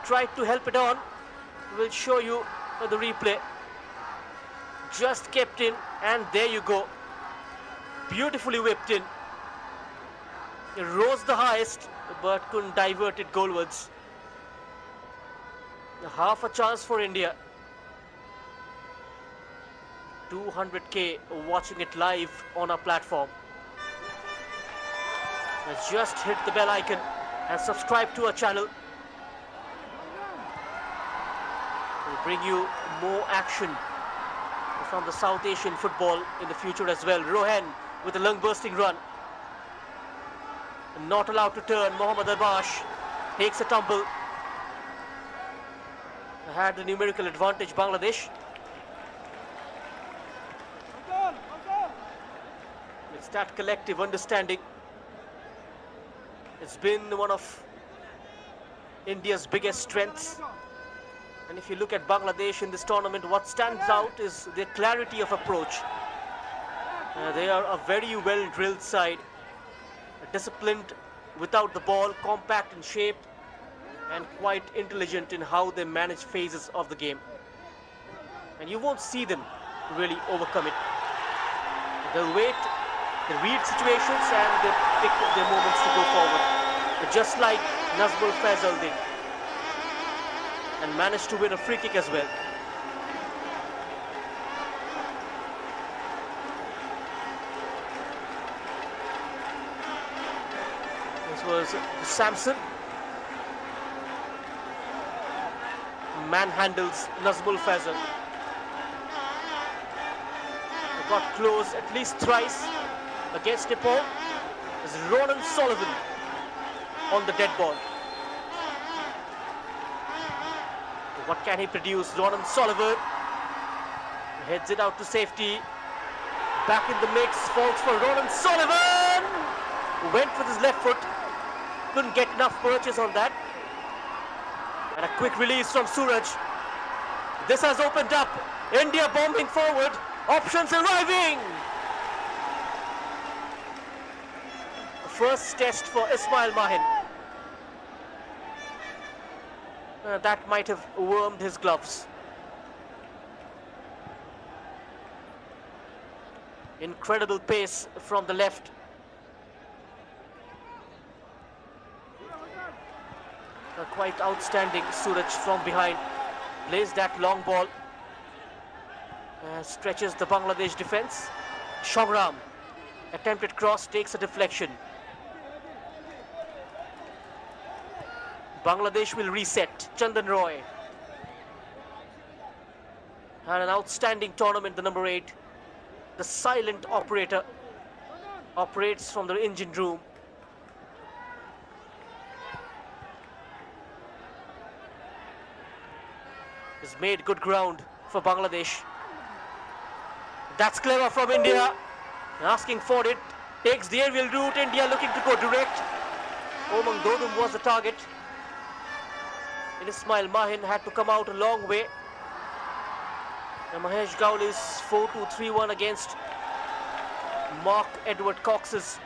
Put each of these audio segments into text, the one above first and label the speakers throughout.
Speaker 1: tried to help it on. We'll show you the replay. Just kept in, and there you go. Beautifully whipped in. It rose the highest, but couldn't divert it goalwards. Half a chance for India. 200k watching it live on our platform. Just hit the bell icon and subscribe to our channel. We'll bring you more action from the South Asian football in the future as well. Rohan with a lung-bursting run. Not allowed to turn. Mohammad Arbash takes a tumble. Had the numerical advantage, Bangladesh. It's that collective understanding. It's been one of India's biggest strengths. And if you look at Bangladesh in this tournament, what stands out is their clarity of approach. They are a very well-drilled side, disciplined without the ball, compact in shape, and quite intelligent in how they manage phases of the game. And you won't see them really overcome it. They'll wait, they read situations, and they pick their moments to go forward. But just like Nazmul Faisal did, and managed to win a free kick as well. This was Samson. Manhandles Nazmul Faisal. They got close at least thrice against Nepal. There's Ronan Sullivan on the dead ball. What can he produce? Ronan Sullivan heads it out to safety. Back in the mix, falls for Ronan Sullivan. Went with his left foot. Couldn't get enough purchase on that. And a quick release from Suraj. This has opened up. India bombing forward. Options arriving. First test for Ismail Mahin. That might have wormed his gloves. Incredible pace from the left. Quite outstanding. Suraj from behind plays that long ball. Stretches the Bangladesh defense. Shogram, attempted cross, takes a deflection. Bangladesh will reset. Chandan Roy. Had an outstanding tournament, the number 8. The silent operator. Operates from the engine room. Has made good ground for Bangladesh. That's clever from India. Asking for it. Takes the aerial route. India looking to go direct. Omang Dodum was the target. And Ismail Mahin had to come out a long way. And Mahesh Gowley's 4-2-3-1 against Mark Edward Cox's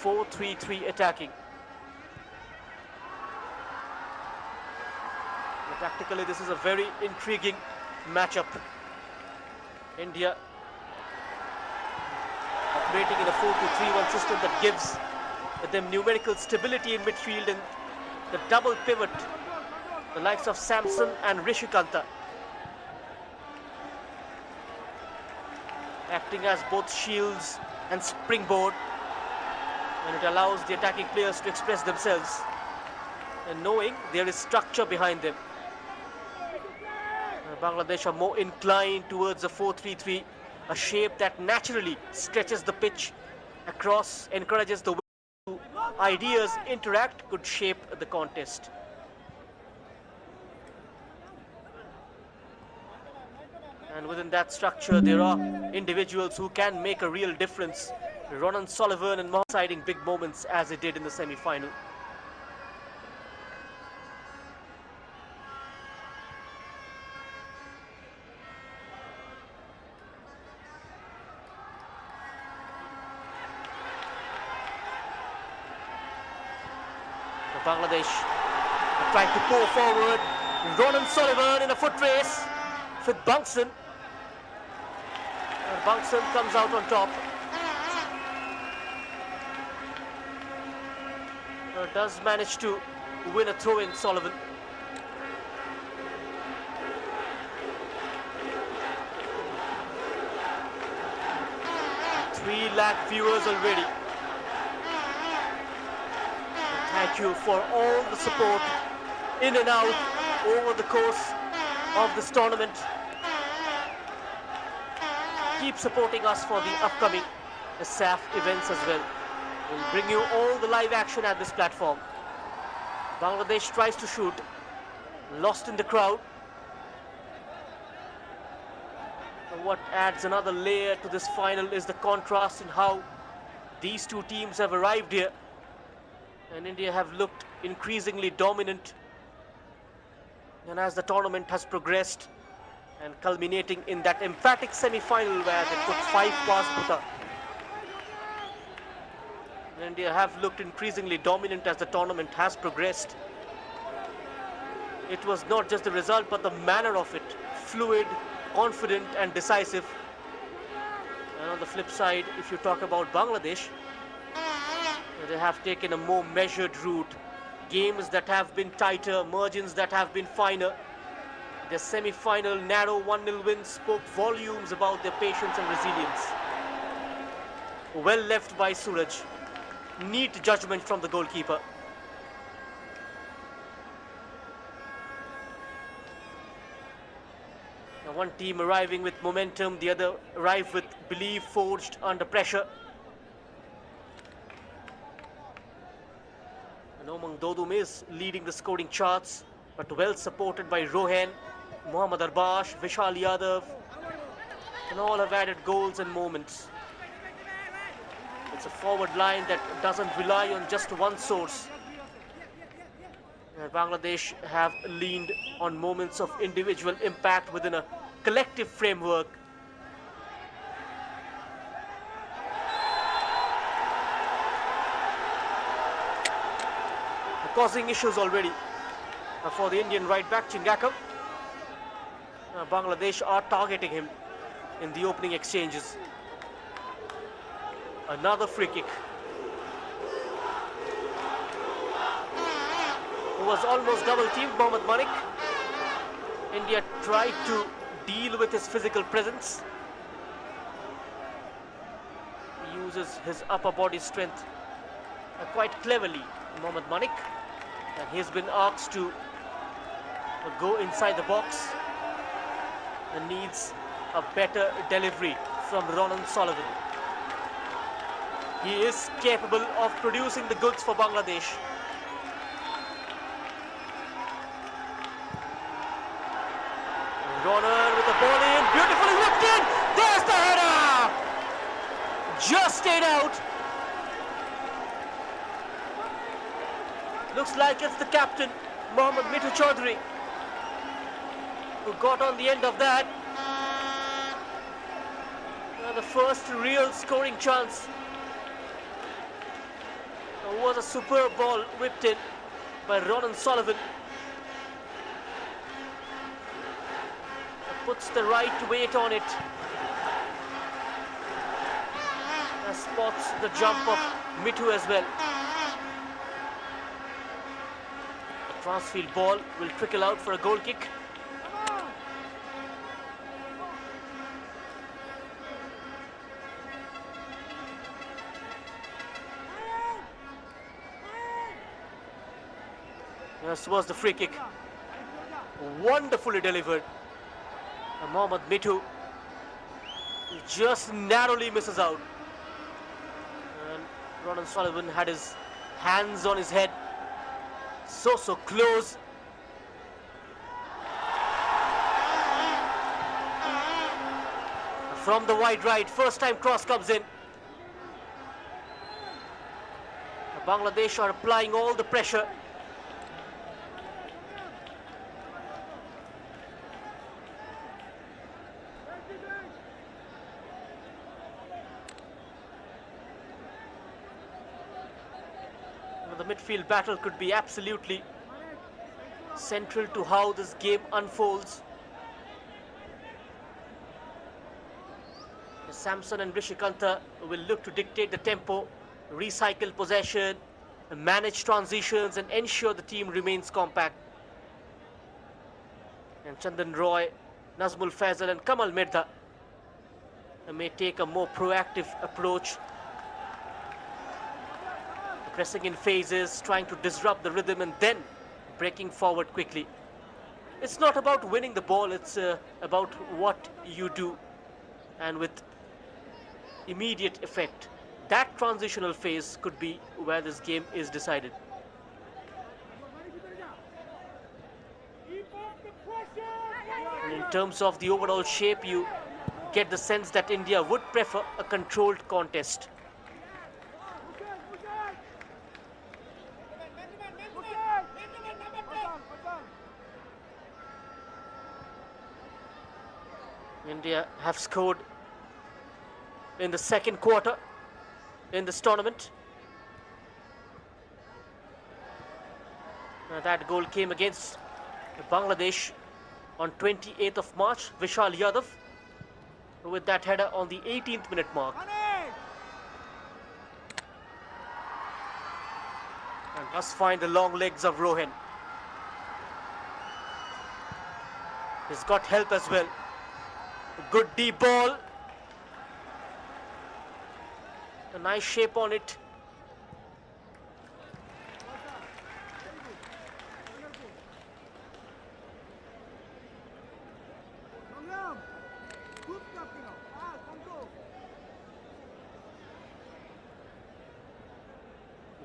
Speaker 1: 4-3-3 attacking. Tactically, this is a very intriguing matchup. India operating in a 4-2-3-1 system that gives them numerical stability in midfield and the double pivot, the likes of Samson and Rishikanta, acting as both shields and springboard, and it allows the attacking players to express themselves and knowing there is structure behind them. Bangladesh are more inclined towards a 4-3-3, a shape that naturally stretches the pitch across, encourages the way to ideas interact, could shape the contest. And within that structure, there are individuals who can make a real difference. Ronan Sullivan and Mohammad deciding big moments as he did in the semi-final. Bangladesh Trying to pour forward. Ronan Sullivan in a foot race with Bungson. And Bungson comes out on top. Does manage to win a throw-in, Sullivan. Three lakh viewers already. Thank you for all the support in and out over the course of this tournament. Keep supporting us for the upcoming SAFF events as well. We'll bring you all the live action at this platform. Bangladesh tries to shoot, lost in the crowd. And what adds another layer to this final is the contrast in how these two teams have arrived here. And India have looked increasingly dominant. And as the tournament has progressed and culminating in that emphatic semi-final where they put 5 past Bhutan. India have looked increasingly dominant as the tournament has progressed. It was not just the result but the manner of it. Fluid, confident and decisive. And on the flip side, if you talk about Bangladesh, they have taken a more measured route. Games that have been tighter, margins that have been finer. Their semi-final narrow 1-0 win spoke volumes about their patience and resilience. Well left by Suraj. Neat judgment from the goalkeeper. Now one team arriving with momentum, the other arrived with belief forged under pressure. Nomang Dodum is leading the scoring charts, but well supported by Rohan, Mohammad Arbash, Vishal Yadav, and all have added goals and moments. It's a forward line that doesn't rely on just one source. And Bangladesh have leaned on moments of individual impact within a collective framework. Causing issues already for the Indian right back Chingakam. Bangladesh are targeting him in the opening exchanges. Another free kick. Who was almost double teamed, Mohammad Manik. India tried to deal with his physical presence. He uses his upper body strength quite cleverly, Mohammad Manik. And he's been asked to go inside the box and needs a better delivery from Ronan Sullivan. He is capable of producing the goods for Bangladesh. Ronan with the ball in, beautifully whipped in. There's the header! Just stayed out. Looks like it's the captain, Mohammad Mithu Chaudhary, who got on the end of that. The first real scoring chance. It was a superb ball whipped in by Ronan Sullivan. Puts the right weight on it. Spots the jump of Mithu as well. Transfield ball will trickle out for a goal kick. This was the free kick. Wonderfully delivered. And Mohammad Mithu just narrowly misses out. And Ronan Sullivan had his hands on his head. So close. From the wide right, first time cross comes in. Bangladesh are applying all the pressure. The midfield battle could be absolutely central to how this game unfolds. Samson and Rishikanta will look to dictate the tempo, recycle possession, manage transitions and ensure the team remains compact. And Chandan Roy, Nazmul Faisal and Kamal Mirza may take a more proactive approach, pressing in phases, trying to disrupt the rhythm and then breaking forward quickly. It's not about winning the ball, it's about what you do and with immediate effect. That transitional phase could be where this game is decided. And in terms of the overall shape, you get the sense that India would prefer a controlled contest. India have scored in the second quarter in this tournament. Now that goal came against Bangladesh on 28th of March, Vishal Yadav with that header on the 18th minute mark. And must find the long legs of Rohan. He's got help as well. A good deep ball. A nice shape on it.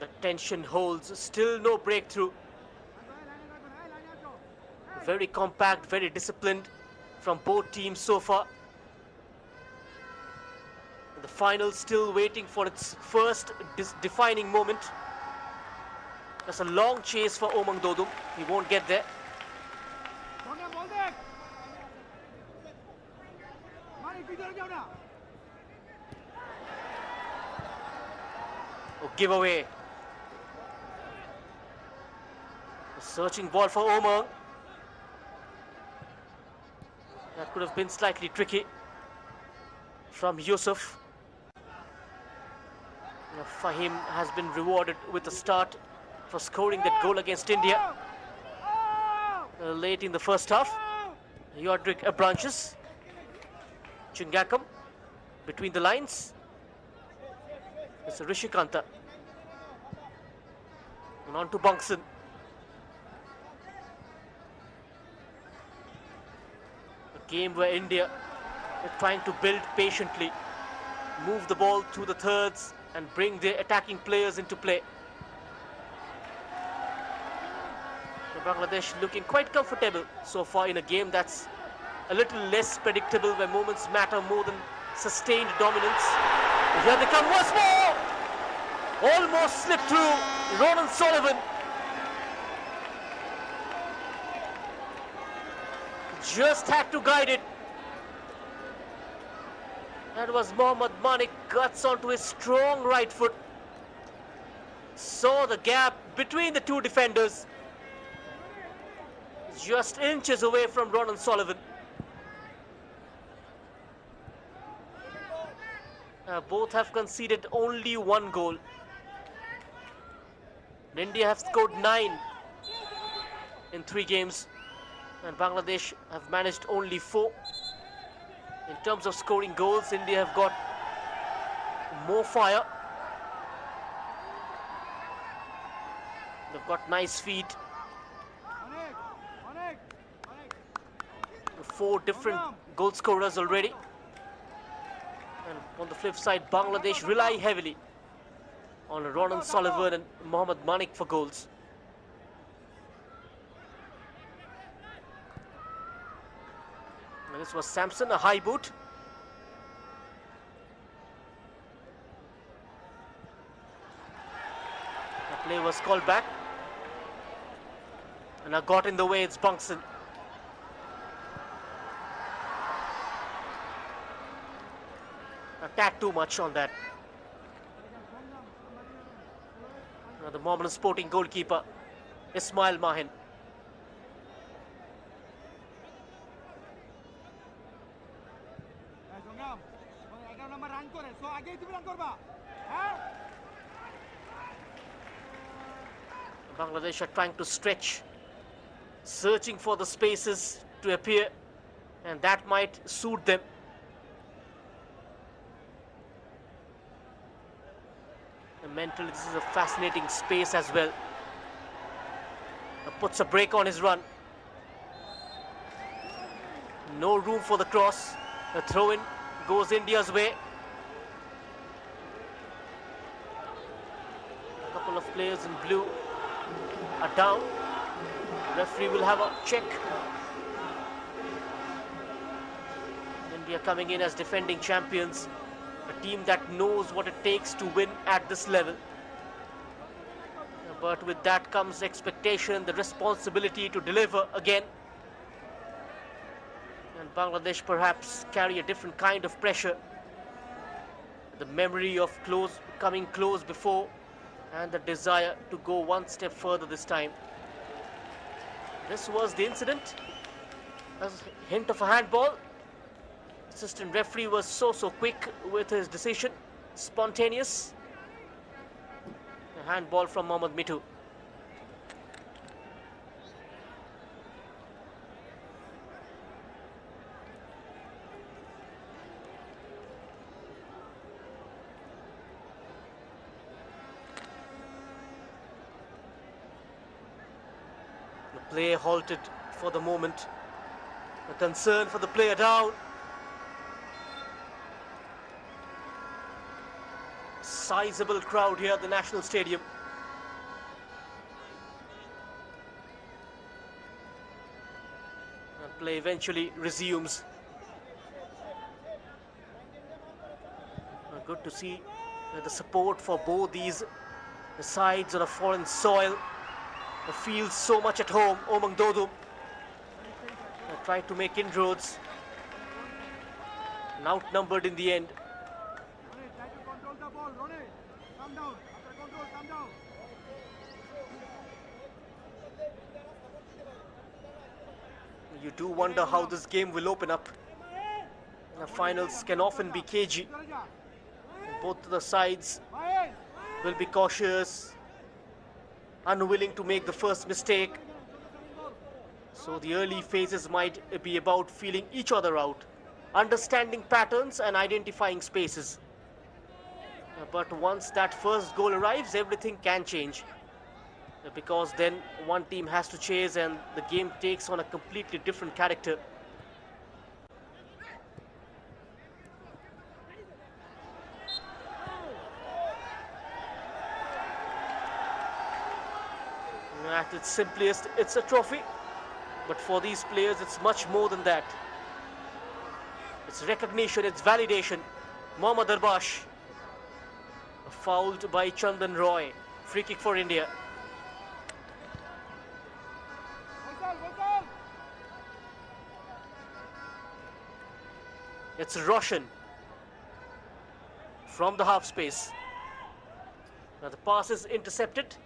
Speaker 1: The tension holds, still no breakthrough. Very compact, very disciplined from both teams so far. The final still waiting for its first defining moment. That's a long chase for Omang Dodum. He won't get there. Oh, giveaway. A searching ball for Omang. That could have been slightly tricky from Yusuf. Fahim has been rewarded with a start for scoring that goal against India late in the first half. Yodrik Branches, Chingakam between the lines. It's Rishikanta. And on to Bangsan. A game where India are trying to build patiently, move the ball through the thirds and bring their attacking players into play. Bangladesh looking quite comfortable so far in a game that's a little less predictable, where moments matter more than sustained dominance. And here they come once more! Almost slipped through. Ronan Sullivan just had to guide it. That was Mohammad Manik, guts onto his strong right foot. Saw the gap between the two defenders. Just inches away from Ronan Sullivan. Both have conceded only one goal. India have scored 9 in 3 games. And Bangladesh have managed only 4. In terms of scoring goals, India have got more fire. They've got nice feet. 4 different goal scorers already. And on the flip side, Bangladesh rely heavily on Ronan Sullivan and Mohammad Manik for goals. And this was Samson, a high boot. The play was called back. And I got in the way, it's Bangsan. Attack too much on that. The Mohammedan Sporting goalkeeper, Ismail Mahin. Bangladesh are trying to stretch, searching for the spaces to appear, and that might suit them. And mentally, this is a fascinating space as well. Puts a break on his run. No room for the cross. The throw-in goes India's way. A couple of players in blue are down. Referee will have a check. India coming in as defending champions, a team that knows what it takes to win at this level. But with that comes expectation, the responsibility to deliver again. And Bangladesh perhaps carry a different kind of pressure. The memory of coming close before, and the desire to go one step further this time. This was the incident. A hint of a handball. Assistant referee was so quick with his decision. Spontaneous. A handball from Mohammad Mitu. The play halted for the moment. A concern for the player down. Sizable crowd here at the National Stadium. And play eventually resumes. Good to see the support for both these sides on a foreign soil. Feels so much at home. Omang Dodu tried to make inroads and outnumbered in the end. You do wonder how this game will open up. The finals can often be cagey. Both the sides will be cautious, unwilling to make the first mistake. So the early phases might be about feeling each other out, understanding patterns and identifying spaces. But once that first goal arrives, everything can change. Because then one team has to chase and the game takes on a completely different character. At its simplest, it's a trophy. But for these players, it's much more than that. It's recognition, it's validation. Mohammad Arbash, fouled by Chandan Roy. Free kick for India. It's Roshan from the half space. Now the pass is intercepted.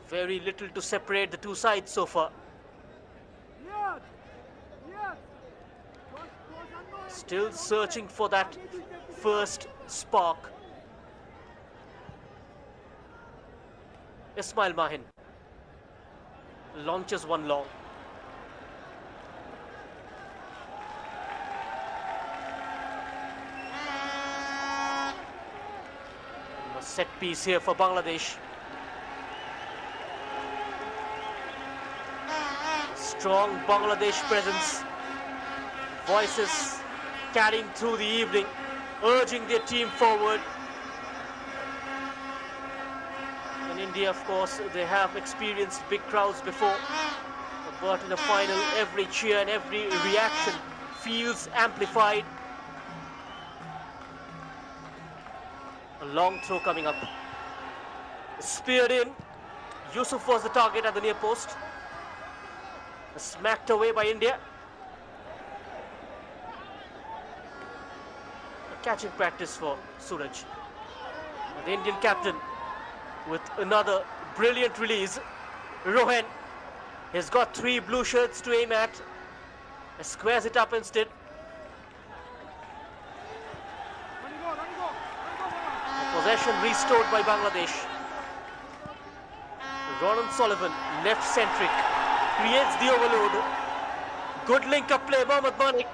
Speaker 1: Very little to separate the two sides so far. Still searching for that first spark. Ismail Mahin launches one long. A set piece here for Bangladesh. Strong Bangladesh presence. Voices carrying through the evening, urging their team forward. In India, of course, they have experienced big crowds before. But in the final, every cheer and every reaction feels amplified. A long throw coming up. Speared in. Yusuf was the target at the near post. Smacked away by India. A catching practice for Suraj. The Indian captain with another brilliant release. Rohan He's got 3 blue shirts to aim at. Squares it up instead. Possession restored by Bangladesh. Ronan Sullivan, left centric, creates the overload. Good link-up play, Mohammad Manik.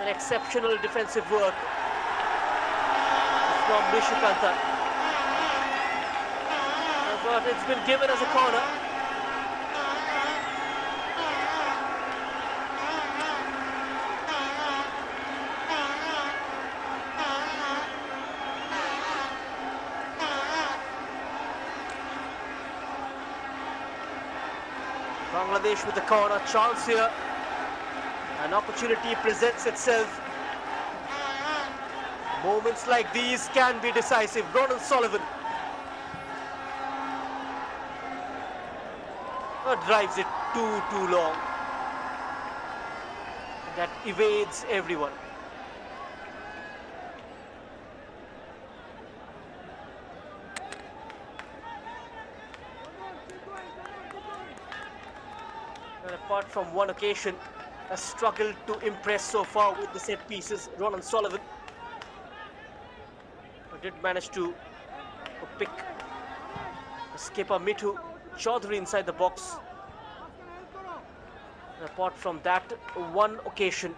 Speaker 1: An exceptional defensive work from Nishikanta. But it's been given as a corner. Bangladesh with the corner, chance here. An opportunity presents itself. Moments like these can be decisive. Ronan Sullivan drives it too long. That evades everyone. And apart from one occasion, has struggled to impress so far with the set pieces. Ronan Sullivan did manage to pick skipper Mithu Chaudhary inside the box. And apart from that one occasion,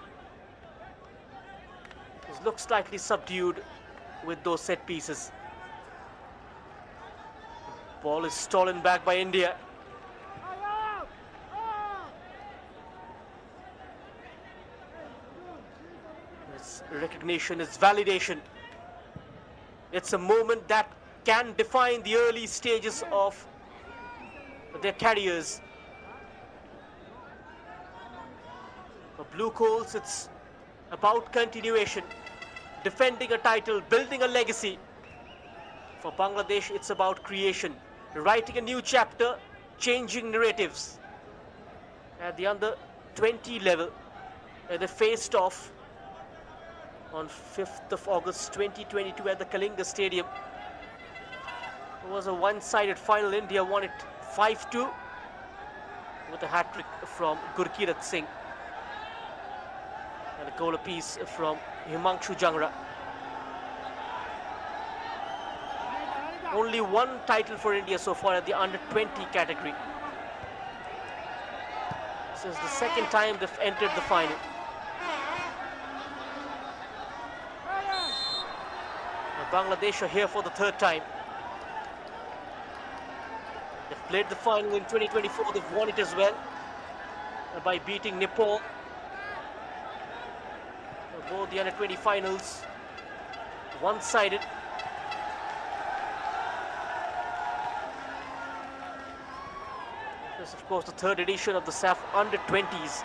Speaker 1: he looks slightly subdued with those set pieces. Ball is stolen back by India. It's recognition, it's validation. It's a moment that can define the early stages of their careers. For Blue Coals, it's about continuation, defending a title, building a legacy. For Bangladesh, it's about creation, writing a new chapter, changing narratives. At the under 20 level, they faced off on 5th of August 2022 at the Kalinga Stadium. It was a one-sided final. India won it 5-2 with a hat-trick from Gurkirat Singh and a goal apiece from Himanshu Jangra. Only one title for India so far at the under-20 category. This is the second time they've entered the final. Bangladesh are here for the 3rd time. They've played the final in 2024. They've won it as well by beating Nepal. Both the under-20 finals one-sided. This is, of course, the 3rd edition of the SAFF under-20s.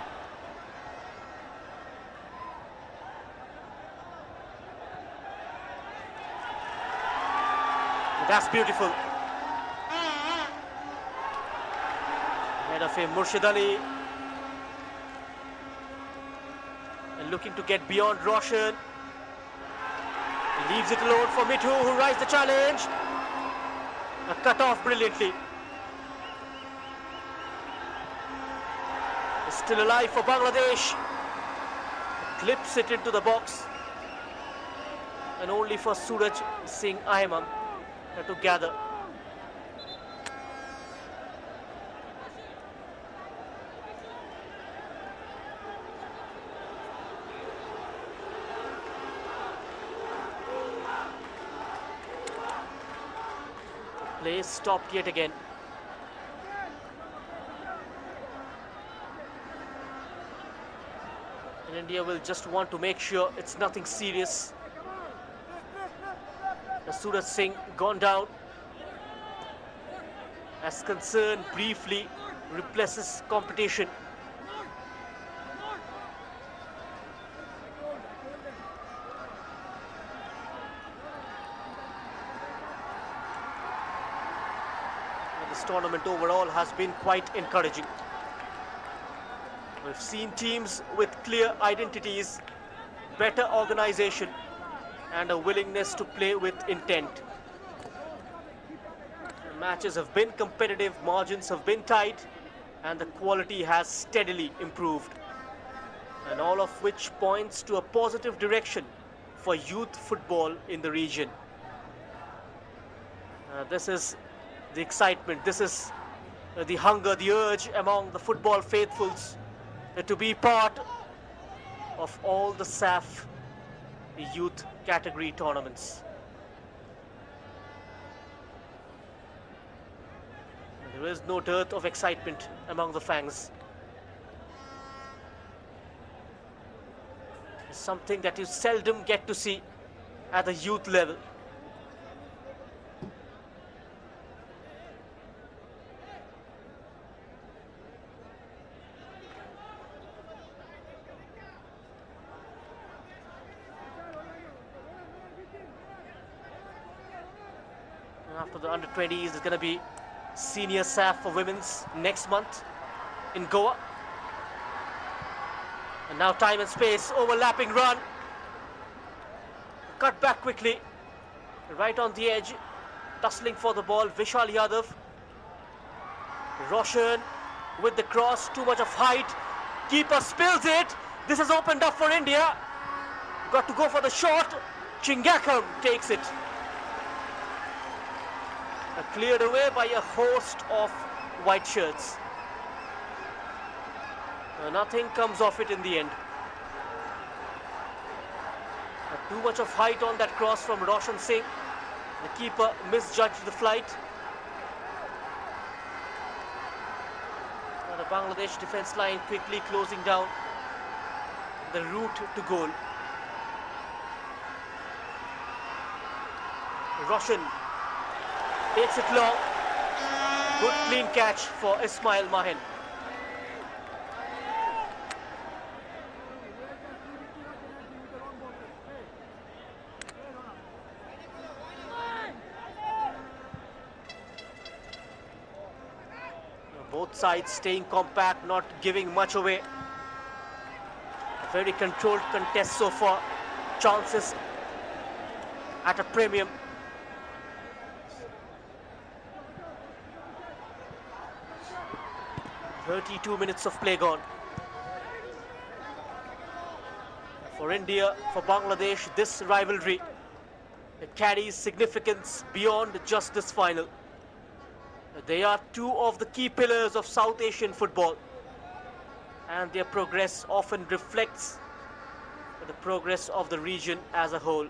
Speaker 1: That's beautiful. Head of him, Murshid Ali. And looking to get beyond Roshan. He leaves it alone for Mithu, who rises the challenge. Cut off brilliantly. It's still alive for Bangladesh. Clips it into the box. And only for Suraj Singh Ahmed to gather. Play stopped yet again. And India will just want to make sure it's nothing serious. Suraj Singh gone down. As concern briefly replaces competition. And this tournament overall has been quite encouraging. We've seen teams with clear identities, better organization, and a willingness to play with intent. Matches have been competitive, margins have been tight, and the quality has steadily improved. And all of which points to a positive direction for youth football in the region. This is the excitement, this is the hunger, the urge among the football faithfuls to be part of all the SAFF youth category tournaments. There is no dearth of excitement among the fans. It's something that you seldom get to see at the youth level. After the under-20s, there's going to be senior SAFF for women's next month in Goa. And now time and space, overlapping run. Cut back quickly. Right on the edge, tussling for the ball, Vishal Yadav. Roshan with the cross, too much of height. Keeper spills it. This has opened up for India. Got to go for the shot. Chingakam takes it. Cleared away by a host of white shirts. Nothing comes of it in the end. Too much of height on that cross from Roshan Singh. The keeper misjudged the flight. The Bangladesh defense line quickly closing down the route to goal. Roshan takes it long. Good clean catch for Ismail Mahin. Both sides staying compact, not giving much away. A very controlled contest so far. Chances at a premium. .32 minutes of play gone. For India, for Bangladesh, this rivalry carries significance beyond just this final. They are two of the key pillars of South Asian football, and their progress often reflects the progress of the region as a whole.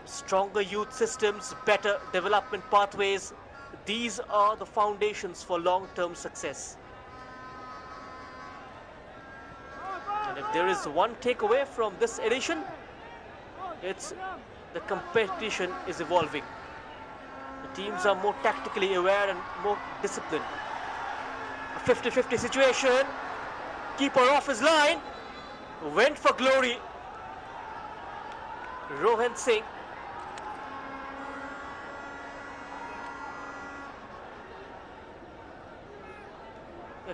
Speaker 1: Stronger youth systems, better development pathways, these are the foundations for long-term success. And if there is one takeaway from this edition, it's the competition is evolving. The teams are more tactically aware and more disciplined. A 50-50 situation. Keeper off his line. Went for glory. Rohan Singh.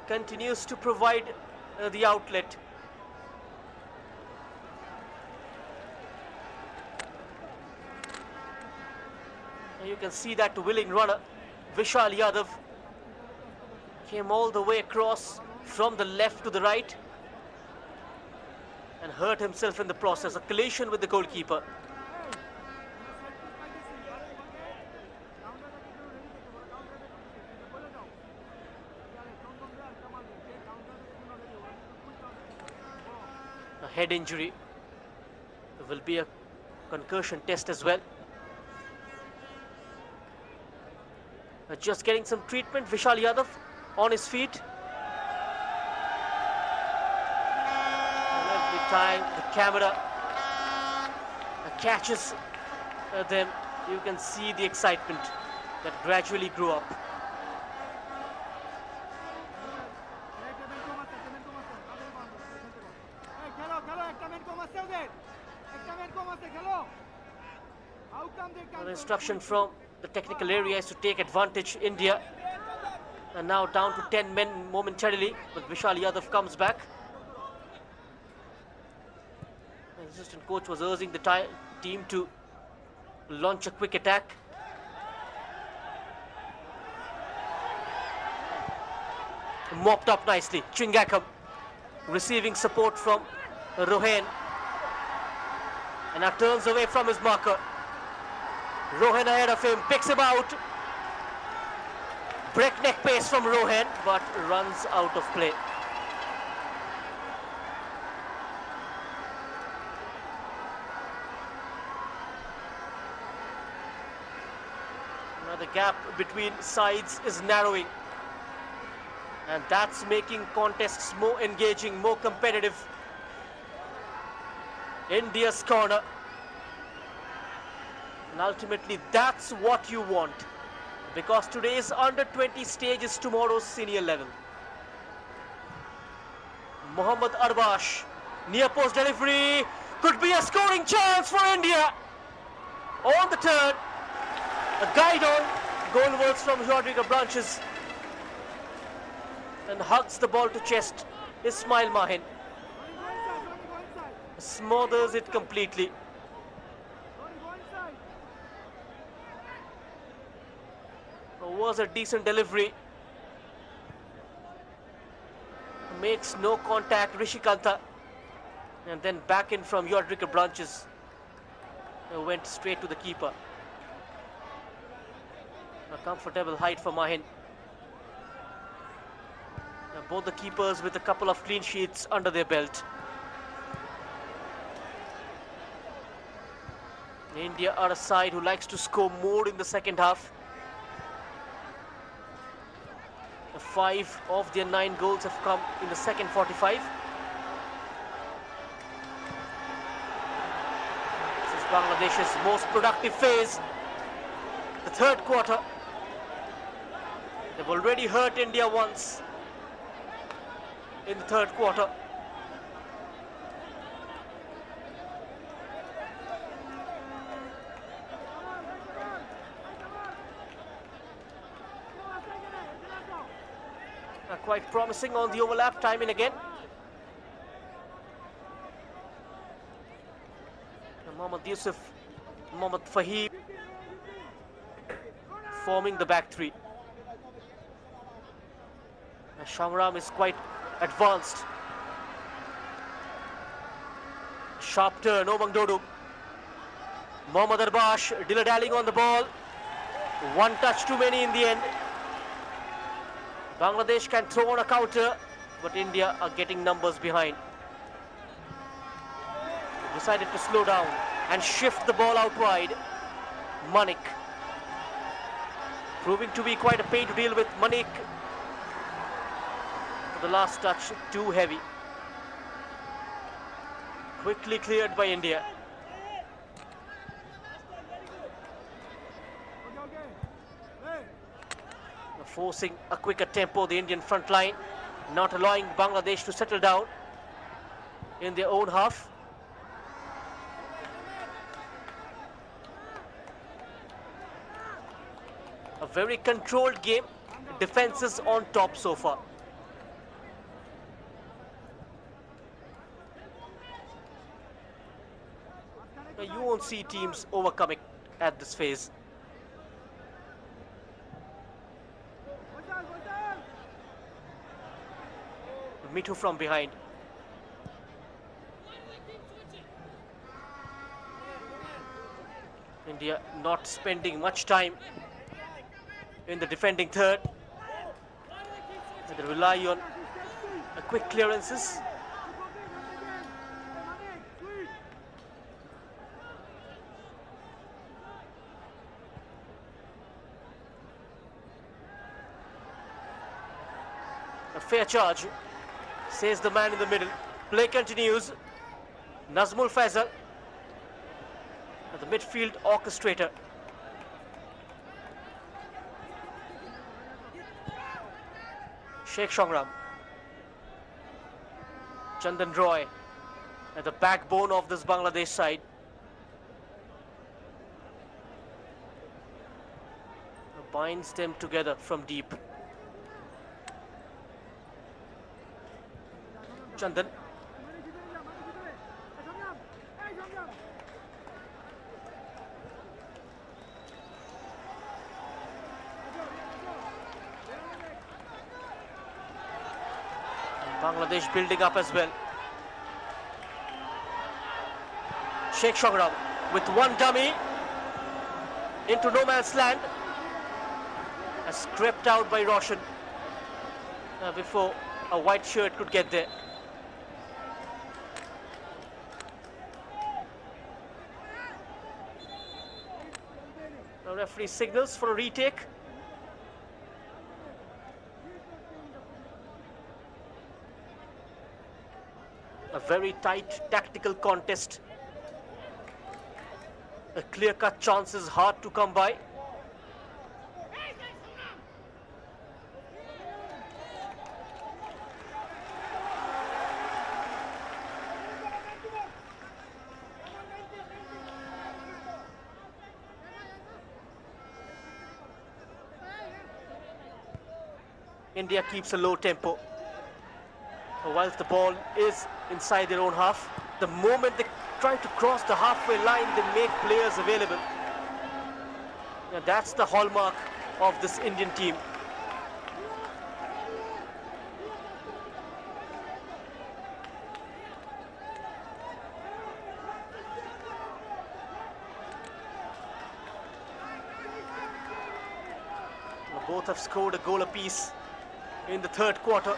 Speaker 1: Continues to provide the outlet. You can see that willing runner, Vishal Yadav, came all the way across from the left to the right and hurt himself in the process. A collision with the goalkeeper. A head injury. There will be a concussion test as well. Just getting some treatment, Vishal Yadav on his feet. And every time the camera catches them, you can see the excitement that gradually grew up. An instruction from the technical area is to take advantage India. And now down to 10 men momentarily, but Vishal Yadav comes back. The assistant coach was urging the team to launch a quick attack. Mopped up nicely. Chingakam receiving support from Rohan. And now turns away from his marker. Rohan ahead of him, picks him out. Breakneck pace from Rohan, but runs out of play. Now the gap between sides is narrowing. And that's making contests more engaging, more competitive. India's corner. And ultimately, that's what you want. Because today's under-20 stage is tomorrow's senior level. Mohammad Arbash, near post delivery. Could be a scoring chance for India. On the turn. A guide on. Goalwards from Rodrigo Branches. And hugs the ball to chest. Ismail Mahin smothers it completely. Was a decent delivery. Makes no contact, Rishikanta. And then back in from Rodrigo Branches. Went straight to the keeper. A comfortable height for Mahin. Both the keepers with a couple of clean sheets under their belt. India are a side who likes to score more in the second half. 5 of their 9 goals have come in the second 45. This is Bangladesh's most productive phase. The third quarter. They've already hurt India once in the third quarter. Quite promising on the overlap, timing again. Mohammad Yusuf, Mohammad Fahim forming the back three. Shamram is quite advanced. Sharp turn, Omang Dodu. Mohammad Arbash dilly-dallying on the ball. One touch too many in the end. Bangladesh can throw on a counter, but India are getting numbers behind. Decided to slow down and shift the ball out wide. Manik proving to be quite a pain to deal with. Manik, the last touch too heavy. Quickly cleared by India. Forcing a quicker tempo, the Indian front line, not allowing Bangladesh to settle down in their own half. A very controlled game, defenses on top so far. Now you won't see teams overcoming at this phase. Mithu from behind. India not spending much time in the defending third. They rely on quick clearances. A fair charge, says the man in the middle. Play continues. Nazmul Faisal, the midfield orchestrator. Sheikh Shongram. Chandan Roy, at the backbone of this Bangladesh side. Binds them together from deep. Chandan. Bangladesh building up as well. Sheikh Shogram with one dummy into no man's land. Has crept out by Roshan before a white shirt could get there. Now referee signals for a retake. A very tight tactical contest. A clear-cut chance is hard to come by. India keeps a low tempo. Whilst the ball is inside their own half, the moment they try to cross the halfway line, they make players available. Now that's the hallmark of this Indian team. Now both have scored a goal apiece in the third quarter.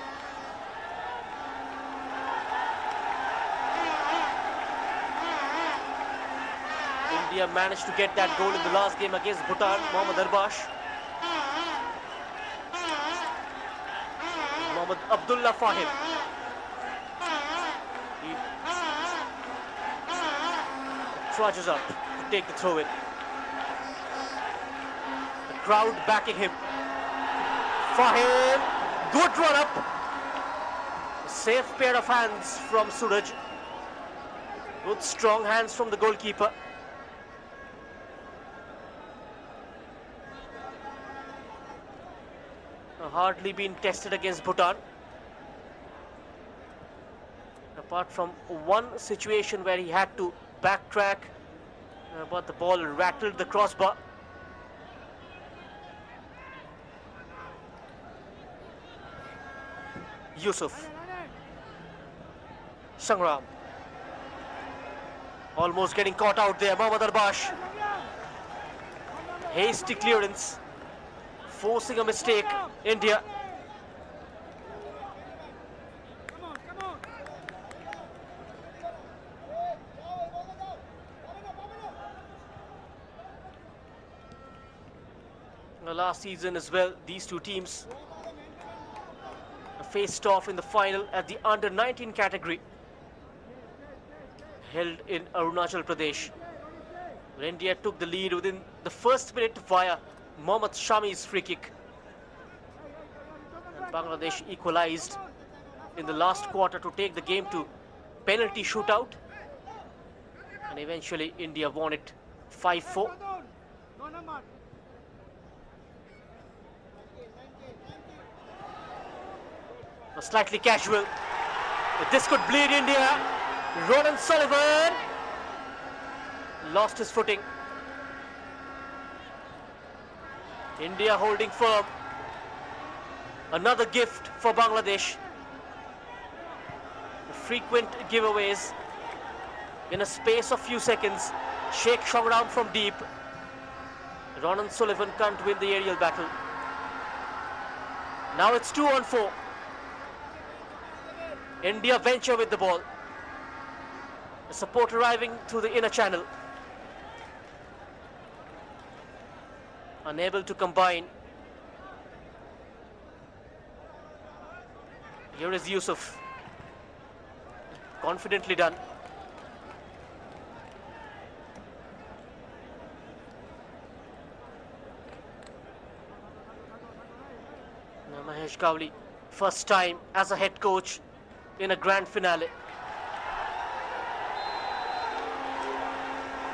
Speaker 1: India managed to get that goal in the last game against Bhutan. Mohammad Arbash. Mohammad Abdullah Fahim. He trudges up to take the throw in. The crowd backing him. Fahim, good run up. A safe pair of hands from Suraj. Good strong hands from the goalkeeper. Hardly been tested against Bhutan. Apart from one situation where he had to backtrack, but the ball rattled the crossbar. Yusuf. Sangram. Almost getting caught out there. Mohammad Arbash. Hasty clearance. Forcing a mistake, India. Last season as well, these two teams faced off in the final at the under-19 category held in Arunachal Pradesh. Where India took the lead within the first minute via Mohammad Shami's free kick. And Bangladesh equalized in the last quarter to take the game to penalty shootout. And eventually India won it 5-4. Slightly casual. This could bleed India. Ronan Sullivan lost his footing. India holding firm. Another gift for Bangladesh. Frequent giveaways in a space of few seconds. Sheikh Shogram from deep. Ronan Sullivan can't win the aerial battle. Now it's 2-on-4. India venture with the ball. The support arriving through the inner channel. Unable to combine. Here is Yusuf. Confidently done. Now Mahesh Kavli, first time as a head coach in a grand finale.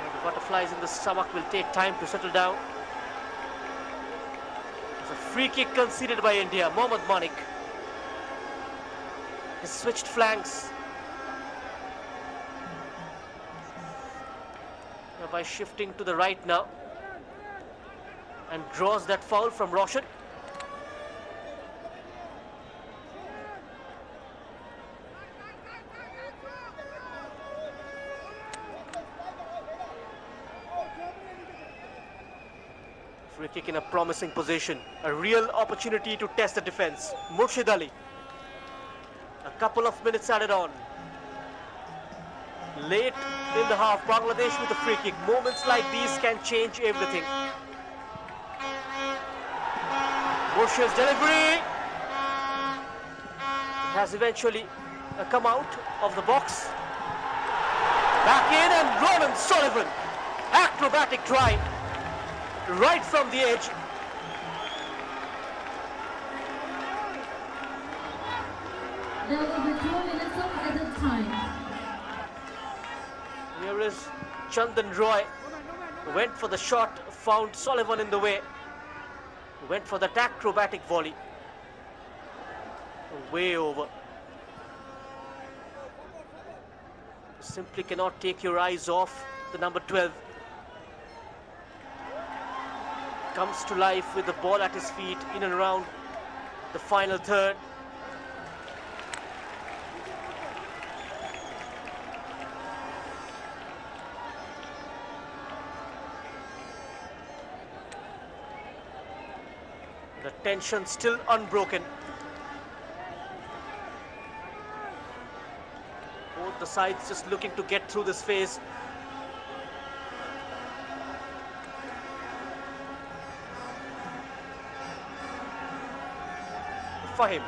Speaker 1: The butterflies in the stomach will take time to settle down. It's a free kick conceded by India. Mohammad Manik has switched flanks by shifting to the right now and draws that foul from Roshan. Free kick in a promising position. A real opportunity to test the defense. Murshid Ali. A couple of minutes added on. Late in the half, Bangladesh with a free kick. Moments like these can change everything. Murshid's delivery. It has eventually come out of the box. Back in, and Ronan Sullivan. Acrobatic try. Right from the edge.
Speaker 2: There will be 2 minutes of added time.
Speaker 1: Here is Chandan Roy. Went for the shot, found Sullivan in the way. Went for that acrobatic volley. Way over. Simply cannot take your eyes off the number 12. Comes to life with the ball at his feet in and around the final third. The tension still unbroken. Both the sides just looking to get through this phase. Fahim.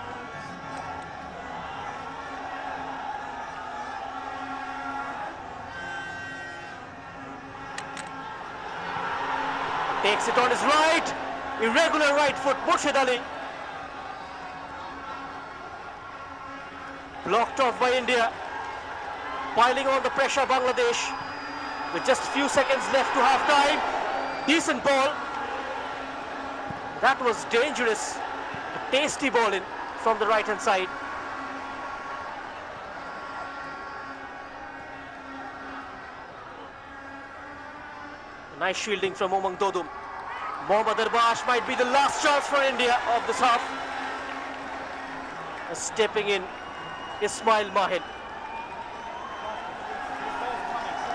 Speaker 1: Takes it on his right. Irregular right foot, Murshid Ali. Blocked off by India. Piling on the pressure, Bangladesh. With just a few seconds left to half time. Decent ball. That was dangerous. A tasty ball in from the right hand side. A nice shielding from Omang Dodum. Mohammad Arbash might be the last chance for India of this half. Stepping in, Ismail Mahin.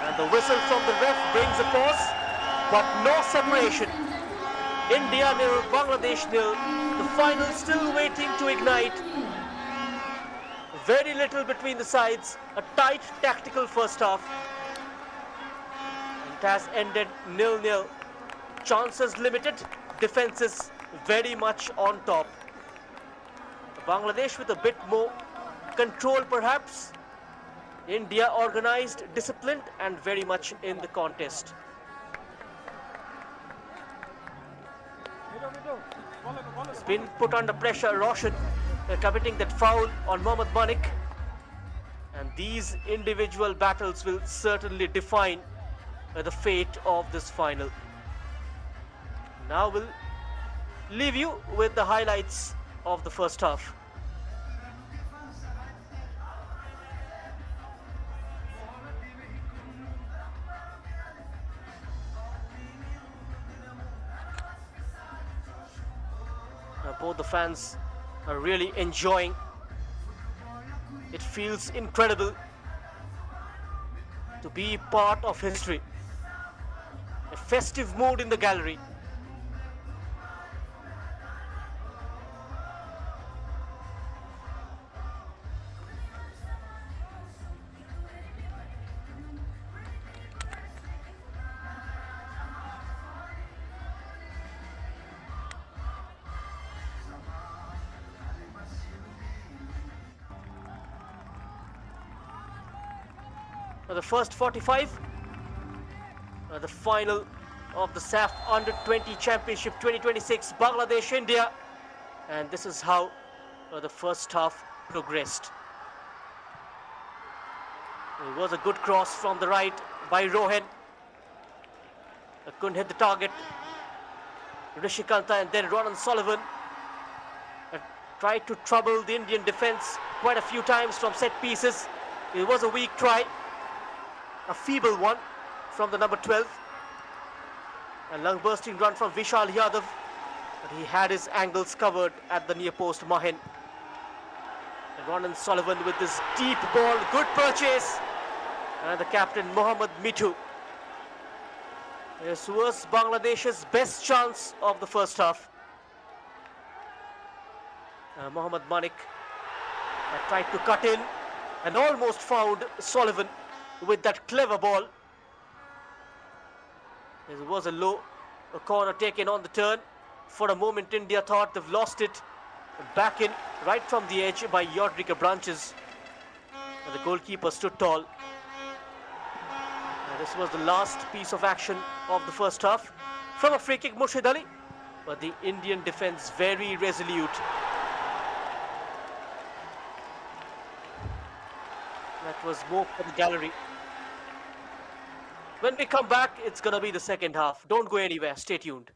Speaker 1: And the whistle from the ref brings a pause, but no separation. India nil, Bangladesh nil. The final still waiting to ignite. Very little between the sides. A tight tactical first half. It has ended 0-0. Chances limited, defenses very much on top. Bangladesh with a bit more control perhaps. India organized, disciplined and very much in the contest. It's been put under pressure, Roshan committing that foul on Mohammad Manik. And these individual battles will certainly define the fate of this final. Now we'll leave you with the highlights of the first half. Both the fans are really enjoying. It feels incredible to be part of history. A festive mood in the gallery. The first 45, the final of the SAFF Under-20 Championship 2026, Bangladesh, India. And this is how the first half progressed. It was a good cross from the right by Rohan. Couldn't hit the target. Rishikanta and then Ronan Sullivan tried to trouble the Indian defense quite a few times from set pieces. It was a weak try. A feeble one from the number 12. A long bursting run from Vishal Yadav. But he had his angles covered at the near post, Mahin. And Ronan Sullivan with this deep ball, good purchase. And the captain, Mohammad Mitu. This was Bangladesh's best chance of the first half. Mohammad Manik tried to cut in and almost found Sullivan with that clever ball. There was a corner taken on the turn. For a moment, India thought they've lost it. Back in, right from the edge by Yodrika Branches. And the goalkeeper stood tall. This was the last piece of action of the first half. From a free kick, Murshid Ali. But the Indian defense very resolute. That was more for the gallery. When we come back, it's going to be the second half. Don't go anywhere. Stay tuned.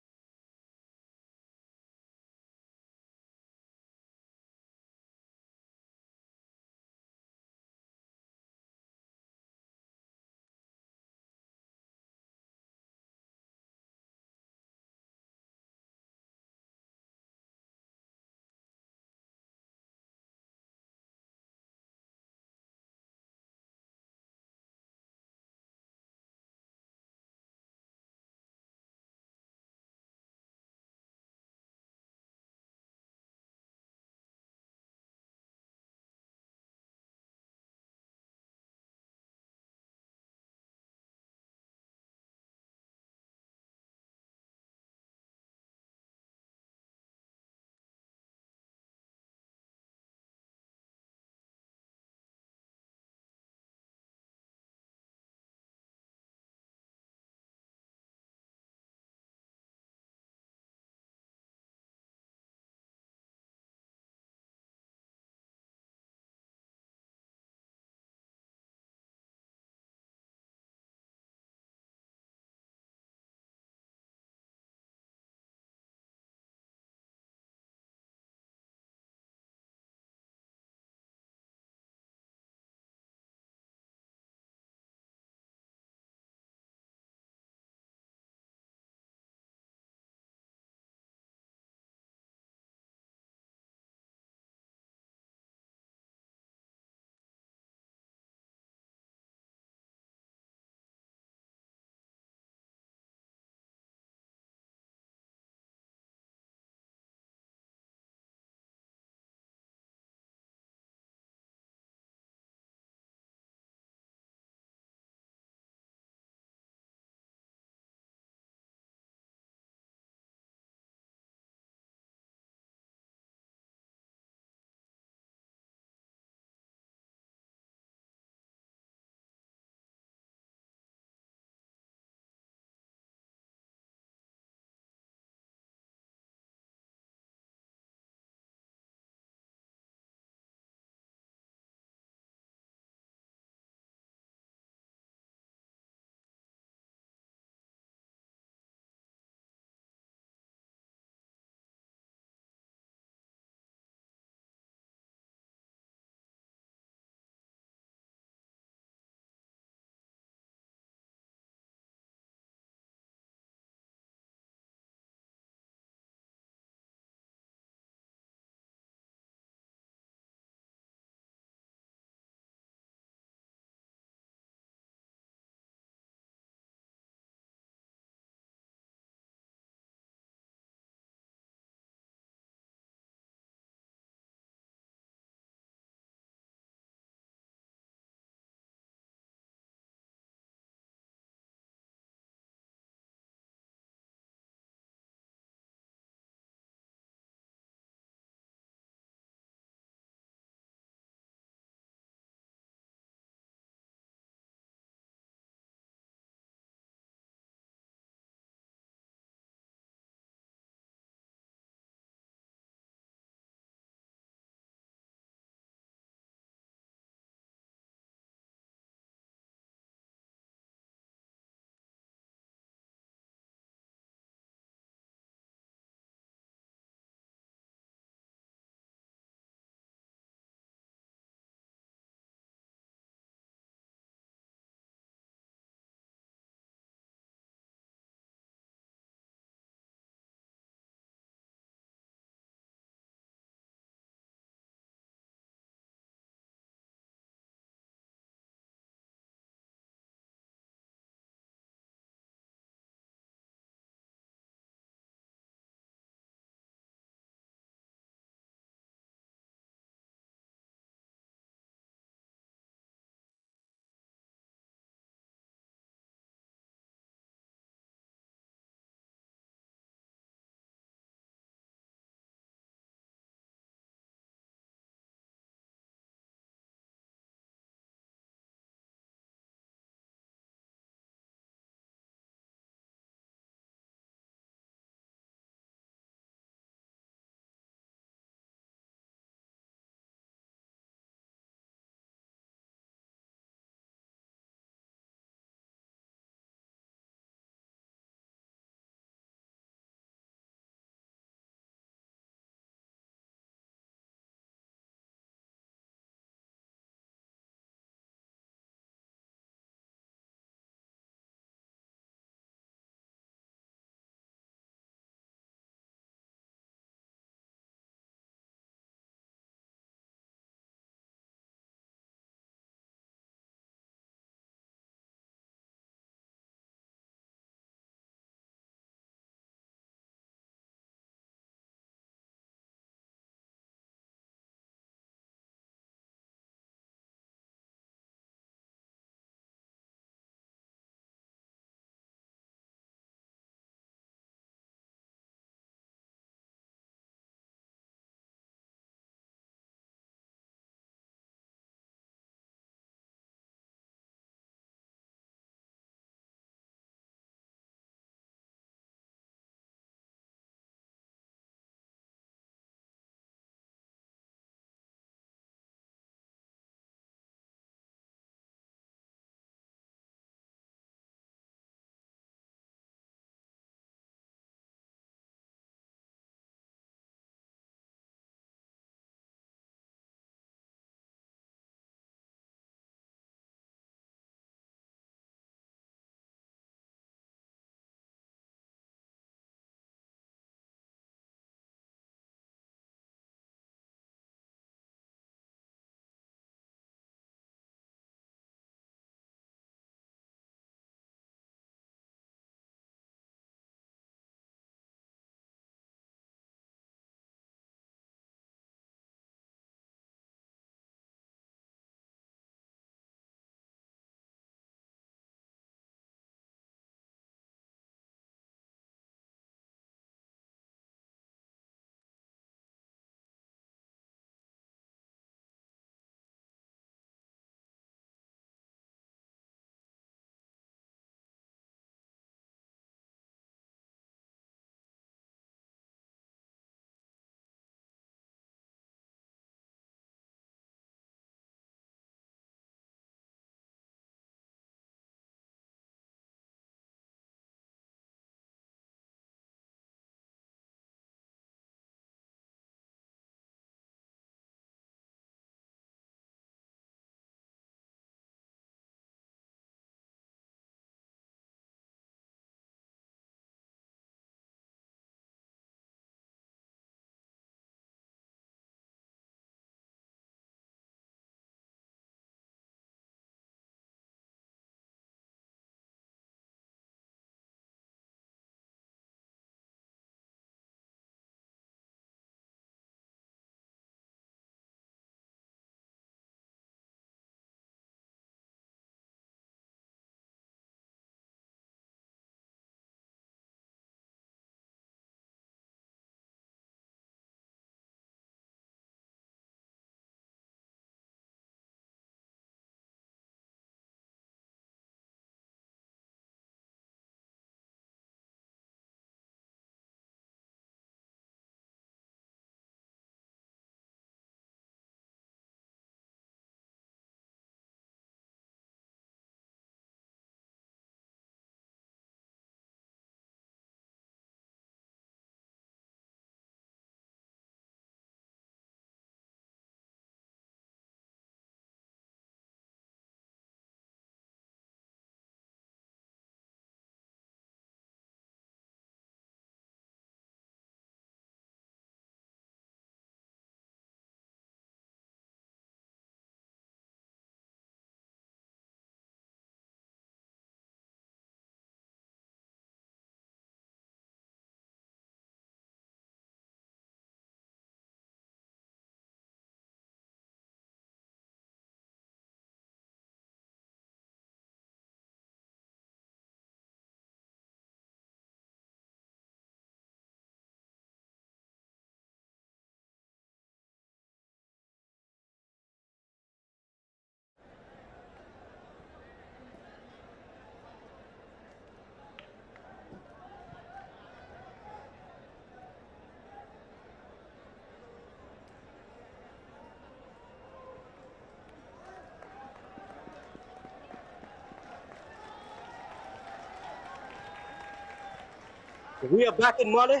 Speaker 1: We are back in Male,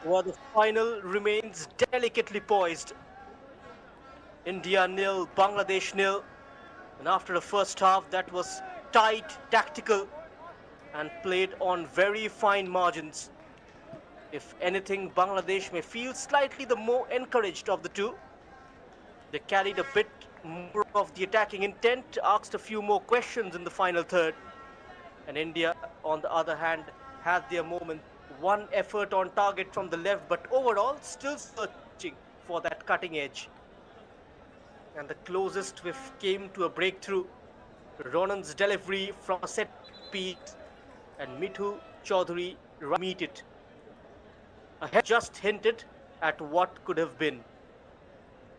Speaker 1: where the final remains delicately poised. India nil, Bangladesh nil. And after the first half that was tight, tactical, and played on very fine margins. If anything, Bangladesh may feel slightly the more encouraged of the two. They carried a bit more of the attacking intent, asked a few more questions in the final third. And India, on the other hand, had their moment. One effort on target from the left, but overall still searching for that cutting edge. And the closest we came to a breakthrough, Ronan's delivery from a set piece, and Mithu Chaudhary meet it. A head just hinted at what could have been.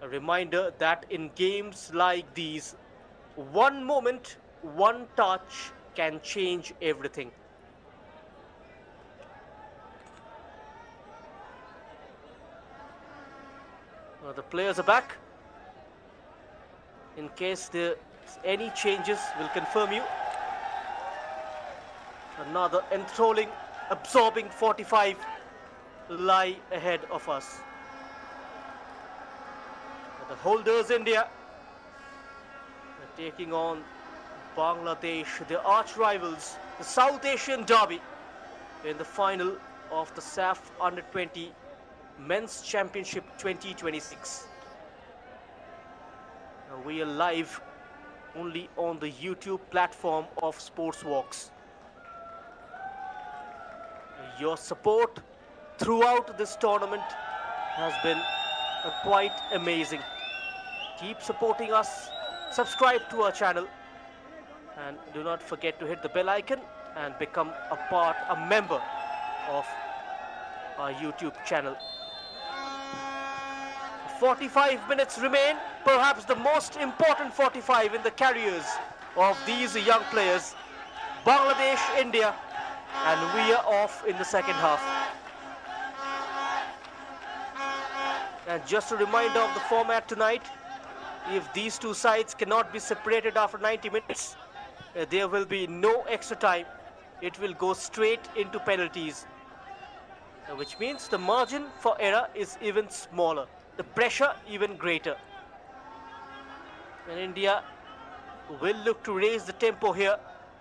Speaker 1: A reminder that in games like these, one moment, one touch can change everything. The players are back. In case there's any changes, we'll confirm you. Another enthralling, absorbing 45 lie ahead of us. The holders, India, are taking on Bangladesh, their arch rivals, the South Asian derby, in the final of the SAFF U20 Men's Championship 2026. We are live only on the YouTube platform of Sports Walks. Your support throughout this tournament has been quite amazing. Keep supporting us, subscribe to our channel, and do not forget to hit the bell icon and become a member of our YouTube channel. 45 minutes remain, perhaps the most important 45 in the careers of these young players. Bangladesh, India, and we are off in the second half. And just a reminder of the format tonight, if these two sides cannot be separated after 90 minutes, there will be no extra time. It will go straight into penalties, which means the margin for error is even smaller, the pressure even greater. And India will look to raise the tempo here,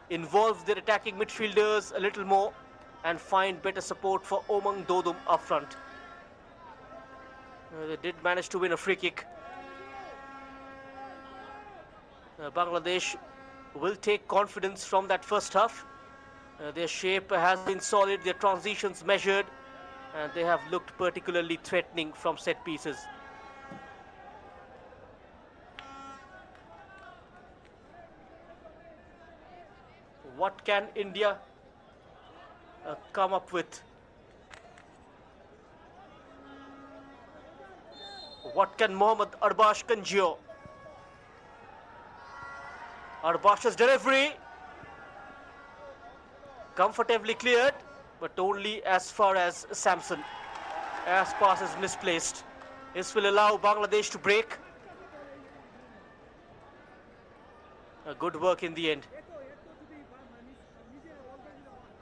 Speaker 1: involve their attacking midfielders a little more, and find better support for Omang Dodum up front. They did manage to win a free kick. Bangladesh will take confidence from that first half. Their shape has been solid, their transitions measured, and they have looked particularly threatening from set pieces. What can India come up with? What can Mohammad Arbash conjure? Arbash's delivery comfortably cleared, but only as far as Samson. As pass is misplaced. This will allow Bangladesh to break. A good work in the end.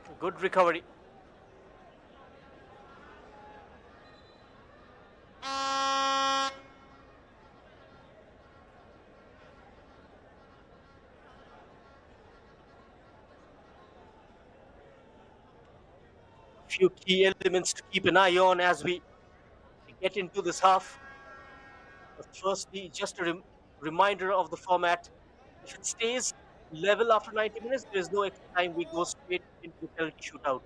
Speaker 1: A good recovery. Few key elements to keep an eye on as we get into this half. Firstly, just a reminder of the format. If it stays level after 90 minutes, there is no extra time. We go straight into the penalty shootout.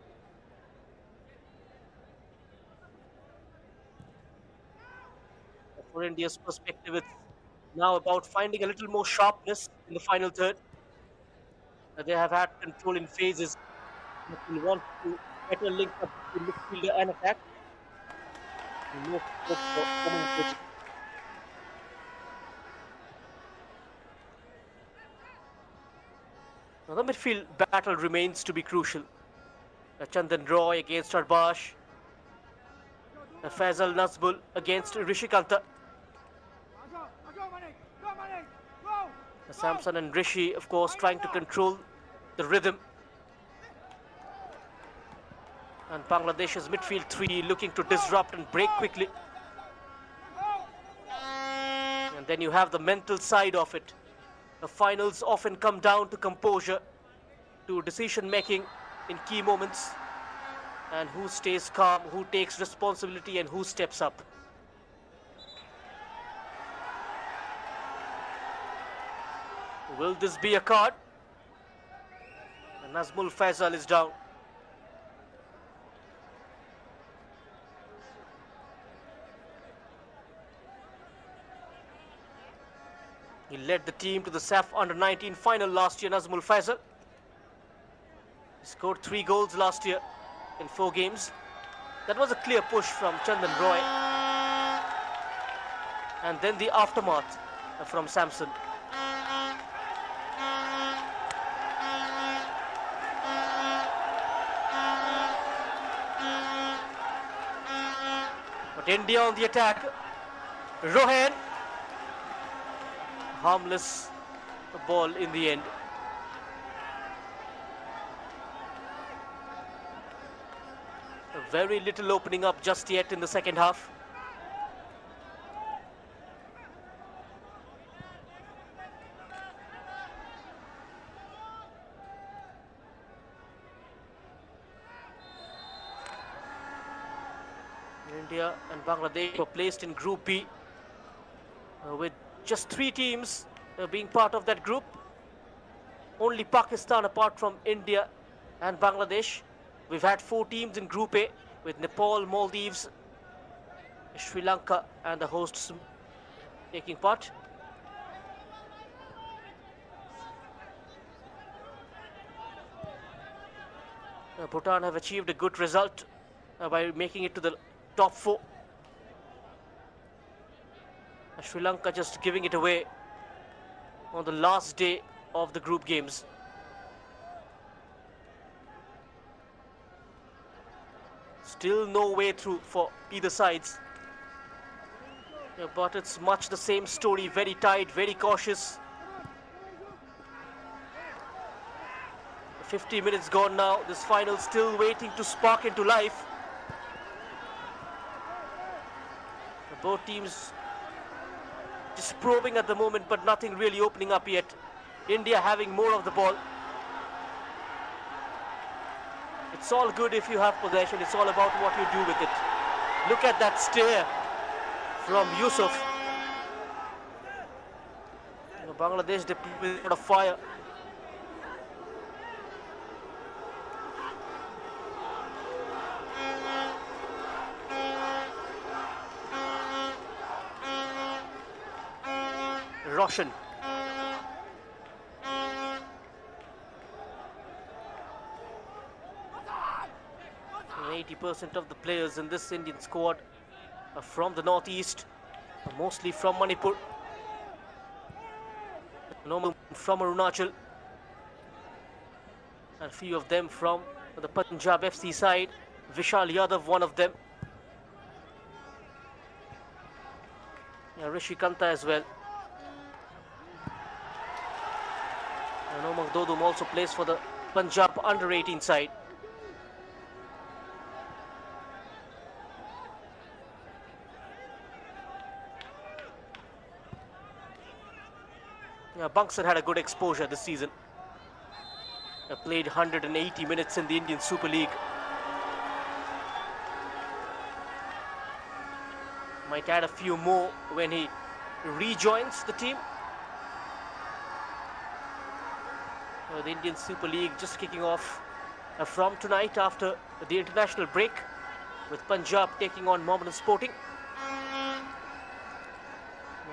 Speaker 1: For India's perspective, it's now about finding a little more sharpness in the final third. They have had control in phases. We want to better link up between midfielder and attack. No scope for common coaching. Now the midfield battle remains to be crucial. Chandan Roy against Arbash. Faisal Nazbul against Rishikanta. Samson and Rishi, of course, trying to control the rhythm. And Bangladesh's midfield three looking to disrupt and break quickly. And then you have the mental side of it. The finals often come down to composure, to decision making in key moments, and who stays calm, who takes responsibility, and who steps up. Will this be a card? And Nazmul Faisal is down. He led the team to the SAFF Under-19 final last year, Nazmul Faisal. He scored 3 goals last year in 4 games. That was a clear push from Chandan Roy. And then the aftermath from Samson. But India on the attack. Rohan. Harmless ball in the end. Very little opening up just yet in the second half. India and Bangladesh were placed in Group B with just 3 teams being part of that group. Only Pakistan apart from India and Bangladesh. We've had 4 teams in Group A with Nepal, Maldives, Sri Lanka and the hosts taking part. Bhutan have achieved a good result by making it to the top 4. Sri Lanka just giving it away on the last day of the group games. Still no way through for either sides. But it's much the same story, very tight, very cautious. 50 minutes gone now, this final still waiting to spark into life. Both teams just probing at the moment, but nothing really opening up yet. India having more of the ball. It's all good if you have possession. It's all about what you do with it. Look at that stare from Yusuf. Bangladesh deployed with a lot of fire. Roshan. 80% of the players in this Indian squad are from the northeast, mostly from Manipur, from Arunachal, and a few of them from the Punjab FC side. Vishal Yadav, one of them. Rishi Kanta as well. And Omang Dodum also plays for the Punjab under-18 side. Bunkson had a good exposure this season. Played 180 minutes in the Indian Super League. Might add a few more when he rejoins the team. The Indian Super League just kicking off from tonight after the international break, with Punjab taking on Mohammedan Sporting.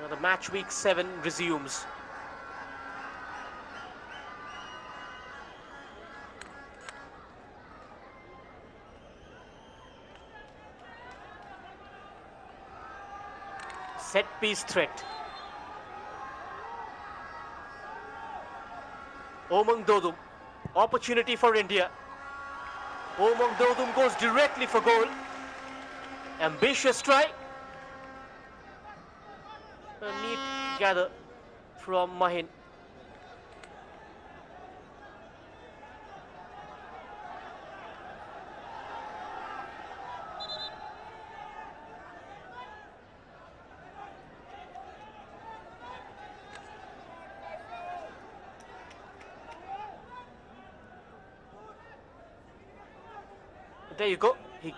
Speaker 1: The match week 7 resumes. Set piece threat. Omang Dodum, opportunity for India. Omang Dodum goes directly for goal. Ambitious try. A neat gather from Mahin. There you go. He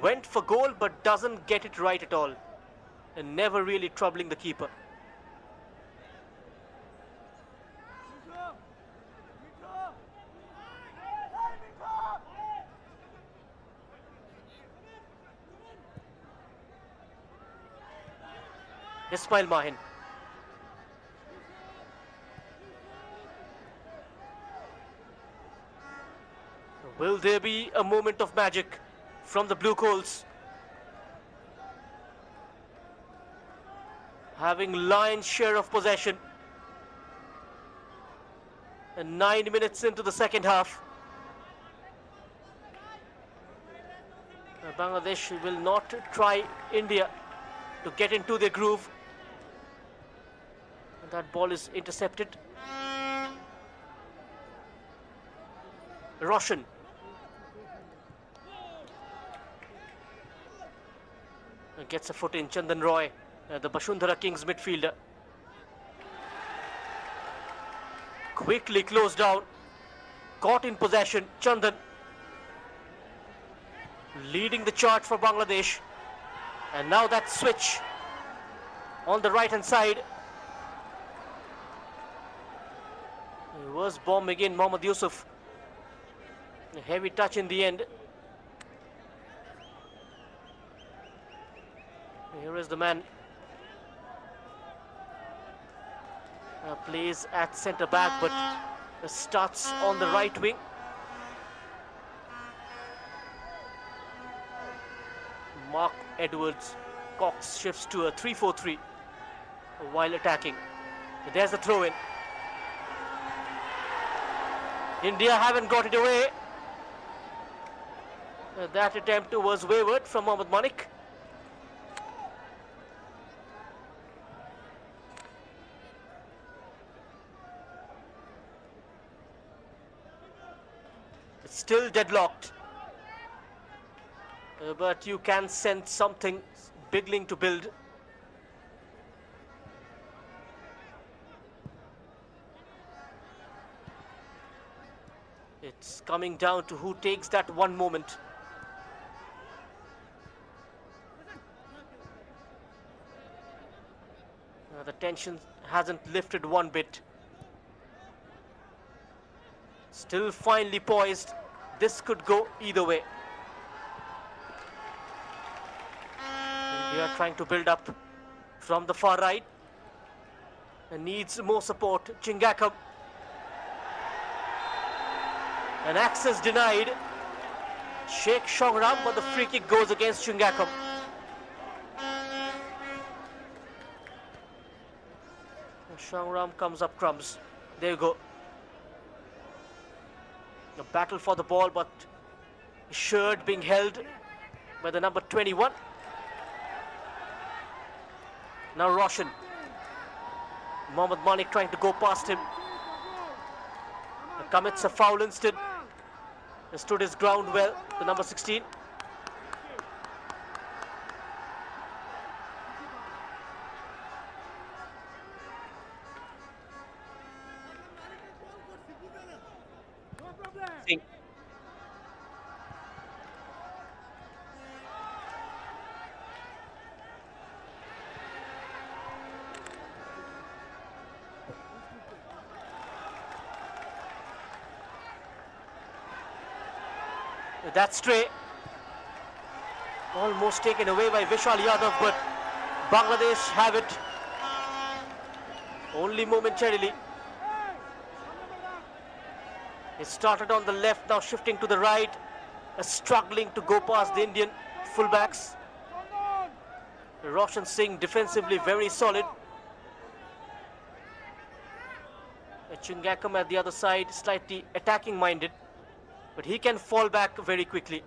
Speaker 1: went for goal but doesn't get it right at all. And never really troubling the keeper. Ismail Mahin. Will there be a moment of magic from the Blue Coals? Having lion's share of possession. And 9 minutes into the second half. Bangladesh will not try India to get into their groove. And that ball is intercepted. Roshan. Gets a foot in. Chandan Roy, the Bashundhara Kings midfielder. Quickly closed down. Caught in possession. Chandan. Leading the charge for Bangladesh. And now that switch on the right hand side. He was bombing in Mohammad Yusuf. A heavy touch in the end. Here is the man. Plays at centre back but starts on the right wing. Mark Edwards Cox shifts to a 3-4-3 while attacking. There's the throw in. India haven't got it away. That attempt was wayward from Mohammad Manik. It's still deadlocked. But you can sense something beginning to build. It's coming down to who takes that one moment. The tension hasn't lifted one bit. Still finely poised. This could go either way. They are trying to build up from the far right and needs more support. Chingakam. An access denied. Sheikh Shongram, but the free kick goes against Chingakam. Shongram comes up crumbs. There you go. A battle for the ball, but Sherd being held by the number 21. Now Roshan. Mohammad Manik trying to go past him. Commits a foul instead. He stood his ground well, the number 16. Singh. That stray almost taken away by Vishal Yadav, but Bangladesh have it only momentarily. It started on the left, now shifting to the right, struggling to go past the Indian fullbacks. Roshan Singh defensively very solid. Chingakam at the other side, slightly attacking minded, but he can fall back very quickly.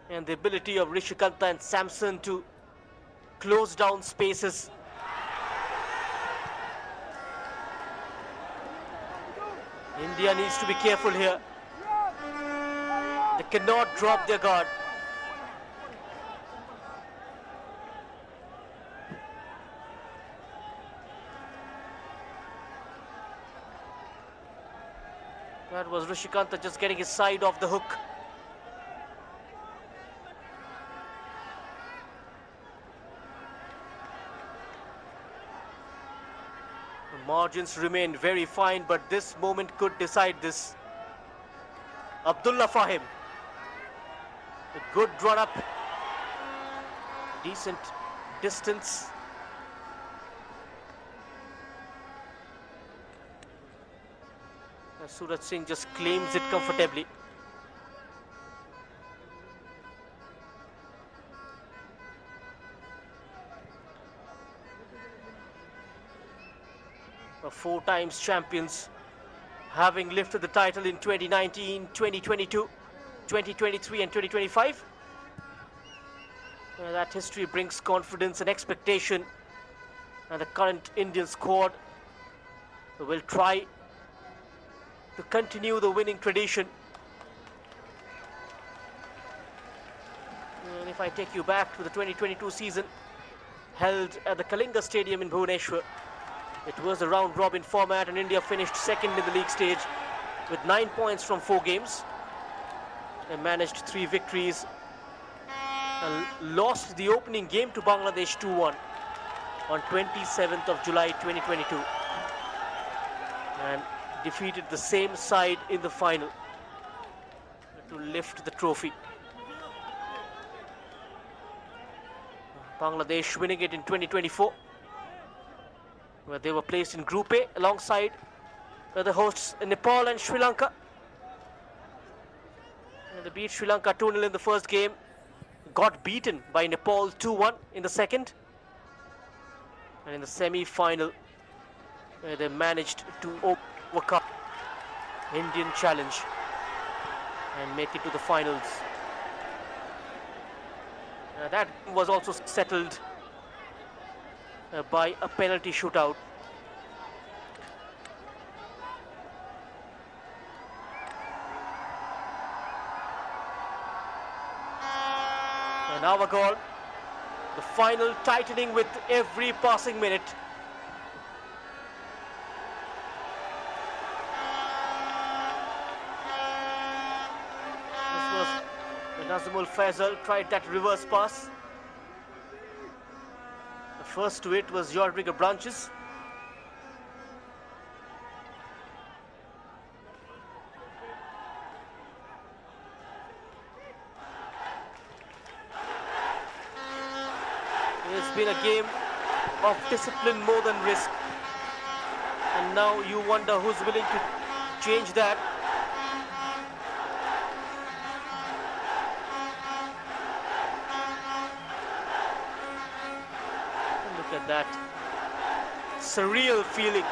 Speaker 1: And the ability of Rishikanta and Samson to close down spaces. India needs to be careful here. They cannot drop their guard. That was Rishikanta just getting his side off the hook. Margins remain very fine, but this moment could decide this. Abdullah Fahim. A good run up. Decent distance. Suraj Singh just claims it comfortably. Four times champions, having lifted the title in 2019, 2022, 2023 and 2025. That history brings confidence and expectation, and the current Indian squad will try to continue the winning tradition. And if I take you back to the 2022 season held at the Kalinga Stadium in Bhubaneswar, it was a round-robin format, and India finished second in the league stage with 9 points from 4 games. They managed 3 victories and lost the opening game to Bangladesh 2-1 on 27th of July 2022, and defeated the same side in the final to lift the trophy. Bangladesh winning it in 2024, where they were placed in Group A alongside the hosts Nepal and Sri Lanka. And they beat Sri Lanka 2-0 in the first game, got beaten by Nepal 2-1 in the second, and in the semi-final they managed to overcome Indian challenge and make it to the finals. That was also settled by a penalty shootout. And now a goal. The final tightening with every passing minute. This was Nazimul Faisal, tried that reverse pass. The first to it was Rodrigo Branches. It's been a game of discipline more than risk, and now you wonder who's willing to change that. Look at that surreal feeling,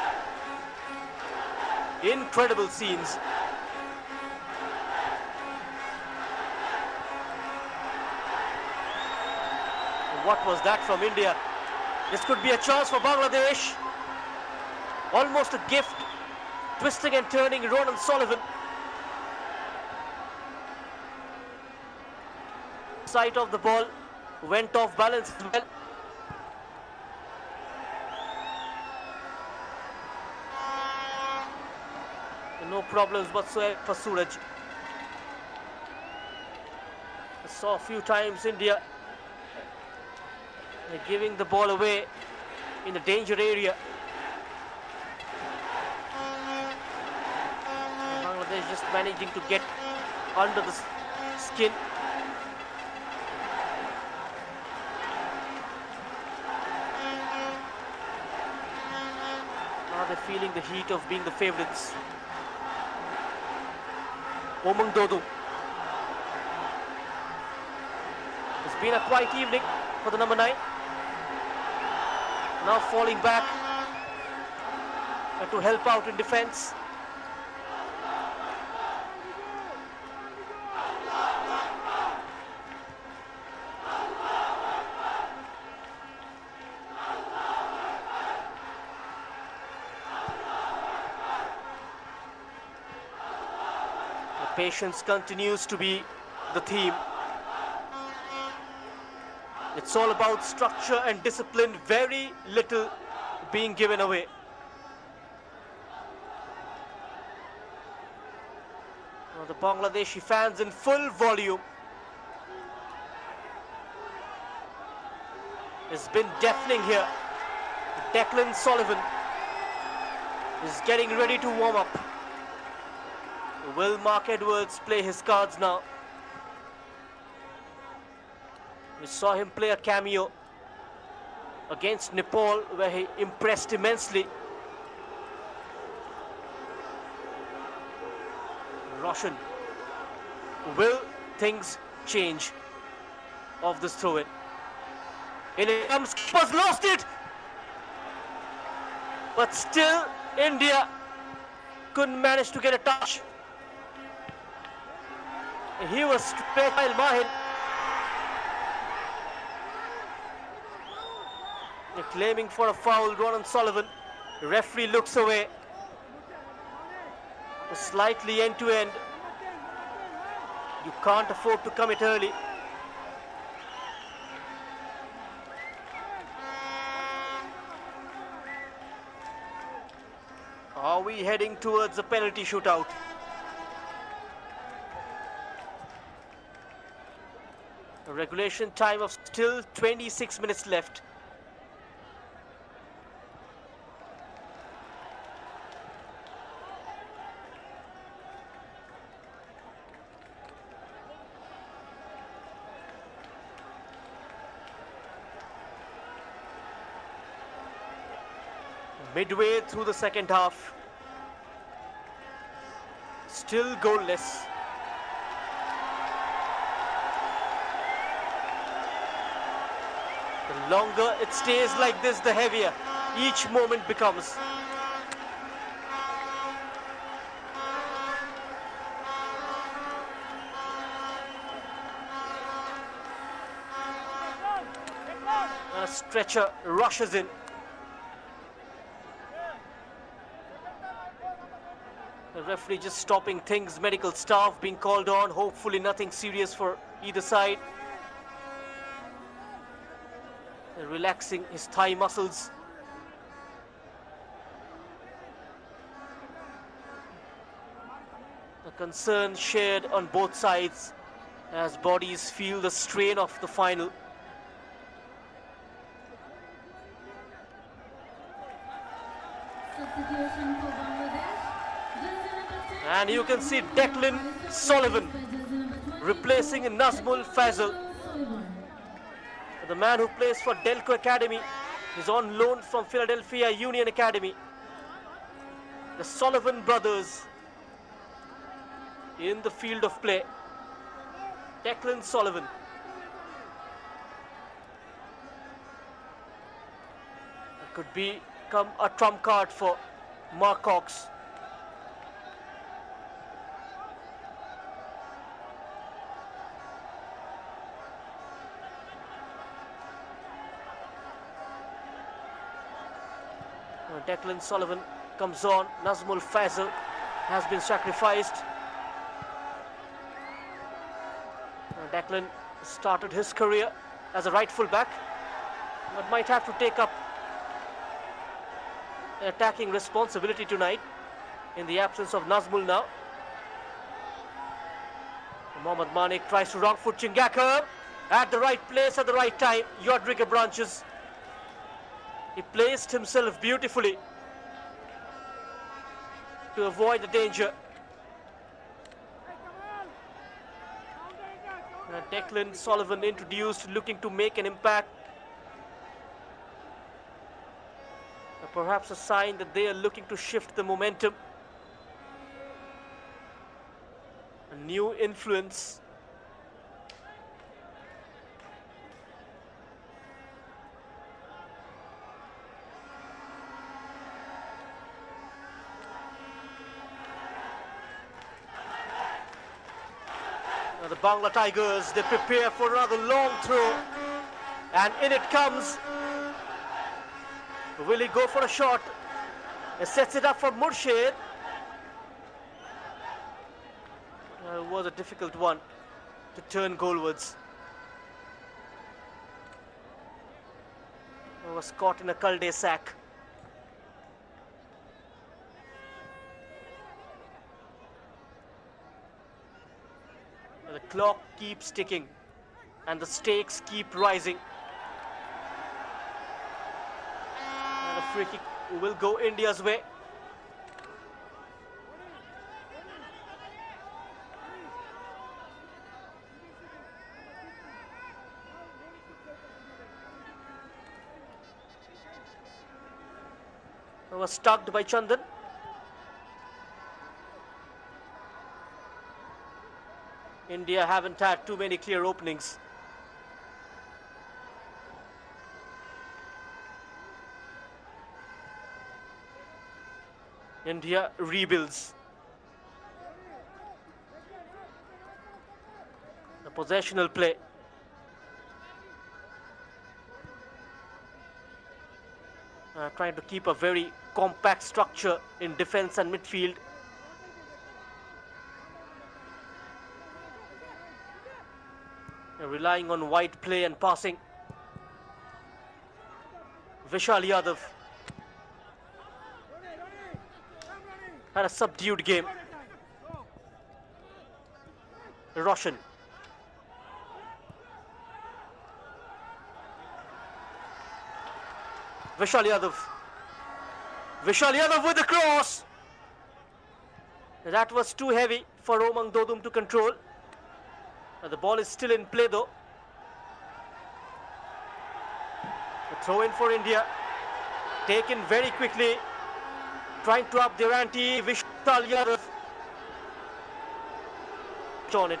Speaker 1: incredible scenes. What was that from India? This could be a chance for Bangladesh. Almost a gift. Twisting and turning Ronan Sullivan. Sight of the ball went off balance as well. No problems whatsoever for Suraj. I saw a few times India giving the ball away in the danger area. Bangladesh just managing to get under the skin. Now they're feeling the heat of being the favourites. Omang Dodu. It's been a quiet evening for the number 9. Now falling back to help out in defense. The patience continues to be the theme. It's all about structure and discipline, very little being given away. Now the Bangladeshi fans in full volume. It's been deafening here. Declan Sullivan is getting ready to warm up. Will Mark Edwards play his cards now? We saw him play a cameo against Nepal where he impressed immensely. Roshan. Will things change of this throw-in? In it comes, was lost it! But still, India couldn't manage to get a touch. He was straight by Mahin. They're claiming for a foul, Ronan Sullivan. The referee looks away. Slightly end-to-end. You can't afford to commit early. Are we heading towards a penalty shootout? A regulation time of still 26 minutes left. Midway through the second half, still goalless. The longer it stays like this, the heavier each moment becomes. A stretcher rushes in. The referee just stopping things, medical staff being called on, hopefully nothing serious for either side. They're relaxing his thigh muscles. A concern shared on both sides as bodies feel the strain of the final.
Speaker 2: Substitution for Bangladesh.
Speaker 1: And you can see Declan Sullivan replacing Nazmul Fazal, the man who plays for Delco Academy. He's on loan from Philadelphia Union Academy. The Sullivan brothers in the field of play. Declan Sullivan. It could become a trump card for Mark Cox. Declan Sullivan comes on. Nazmul Fazal has been sacrificed. Declan started his career as a right full back, but might have to take up attacking responsibility tonight in the absence of Nazmul now. Mohammad Manik tries to wrong foot Chingaka at the right place at the right time. Yodrika Branches. He placed himself beautifully to avoid the danger. Declan Sullivan introduced, looking to make an impact. Perhaps a sign that they are looking to shift the momentum. A new influence. The Bangla Tigers, they prepare for another long throw, and in it comes. Will he go for a shot? He sets it up for Murshid. It was a difficult one to turn goalwards. He was caught in a cul-de-sac. The clock keeps ticking and the stakes keep rising. And the free kick will go India's way. Was tugged by Chandan. India haven't had too many clear openings. India rebuilds. The possessional play. Trying to keep a very compact structure in defense and midfield. Relying on wide play and passing. Vishal Yadav had a subdued game. Roshan. Vishal Yadav. Vishal Yadav with the cross. That was too heavy for Omang Dodum to control. The ball is still in play though. A throw in for India. Taken very quickly. Trying to up their ante. Vishal Yadav on it.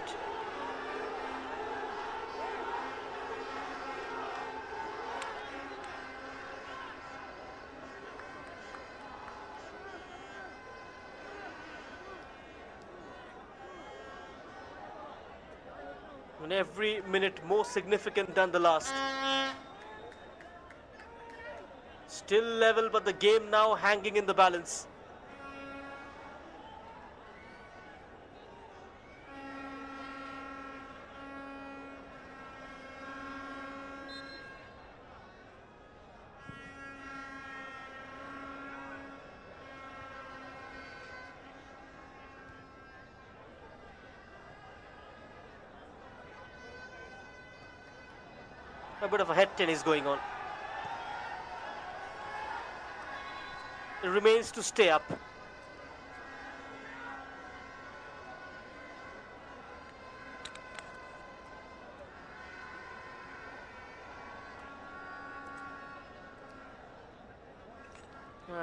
Speaker 1: And every minute more significant than the last. Still level, but the game now hanging in the balance. A bit of a head tennis going on. It remains to stay up.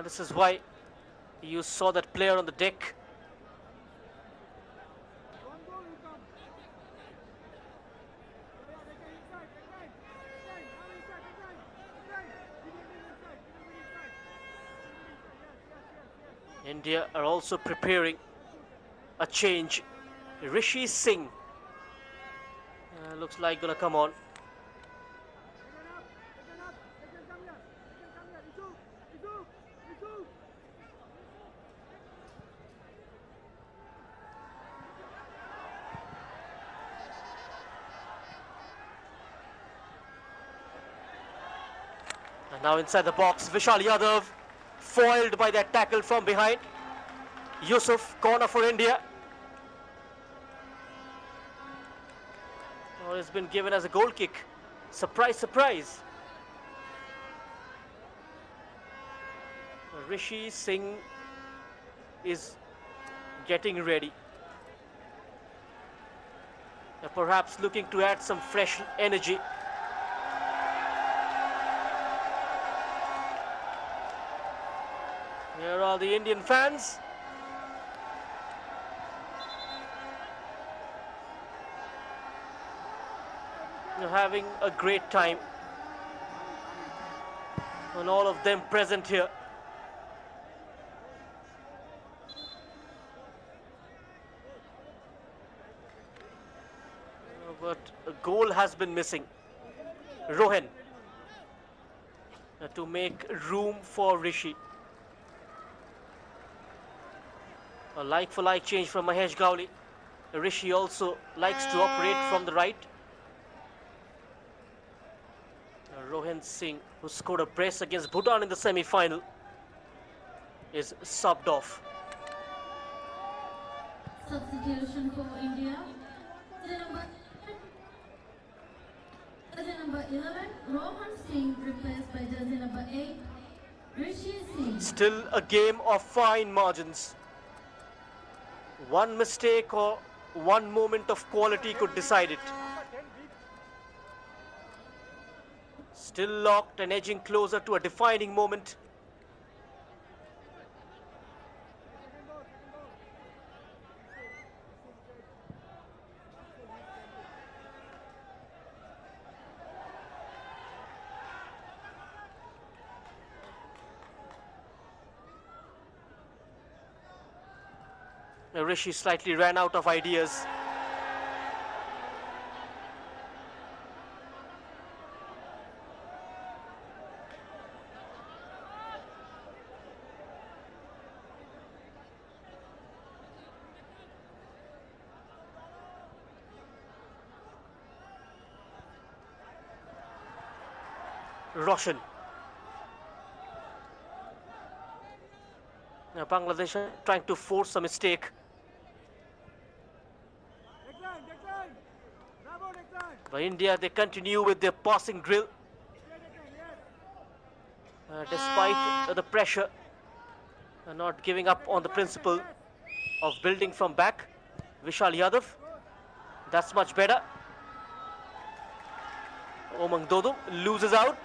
Speaker 1: This is why you saw that player on the deck. India are also preparing a change. Rishi Singh looks like gonna come on. And now inside the box, Vishal Yadav foiled by that tackle from behind. Yusuf, corner for India. Oh, it's been given as a goal kick. Surprise, surprise. Rishi Singh is getting ready. Perhaps looking to add some fresh energy. Here are the Indian fans. They're having a great time. And all of them present here. But a goal has been missing. Rohan to make room for Rishi. A like-for-like change from Mahesh Gowli. Rishi also likes to operate from the right. Rohan Singh, who scored a brace against Bhutan in the semi-final, is subbed off.
Speaker 2: Substitution for India. Jersey number 11, Rohan Singh replaced by jersey number 8, Rishi Singh.
Speaker 1: Still a game of fine margins. One mistake or one moment of quality could decide it. Still locked and edging closer to a defining moment. Rishi slightly ran out of ideas. Roshan. Now Bangladesh are trying to force a mistake. But India, they continue with their passing drill. Despite the pressure, not giving up on the principle of building from back. Vishal Yadav, that's much better. Omang Dodo loses out.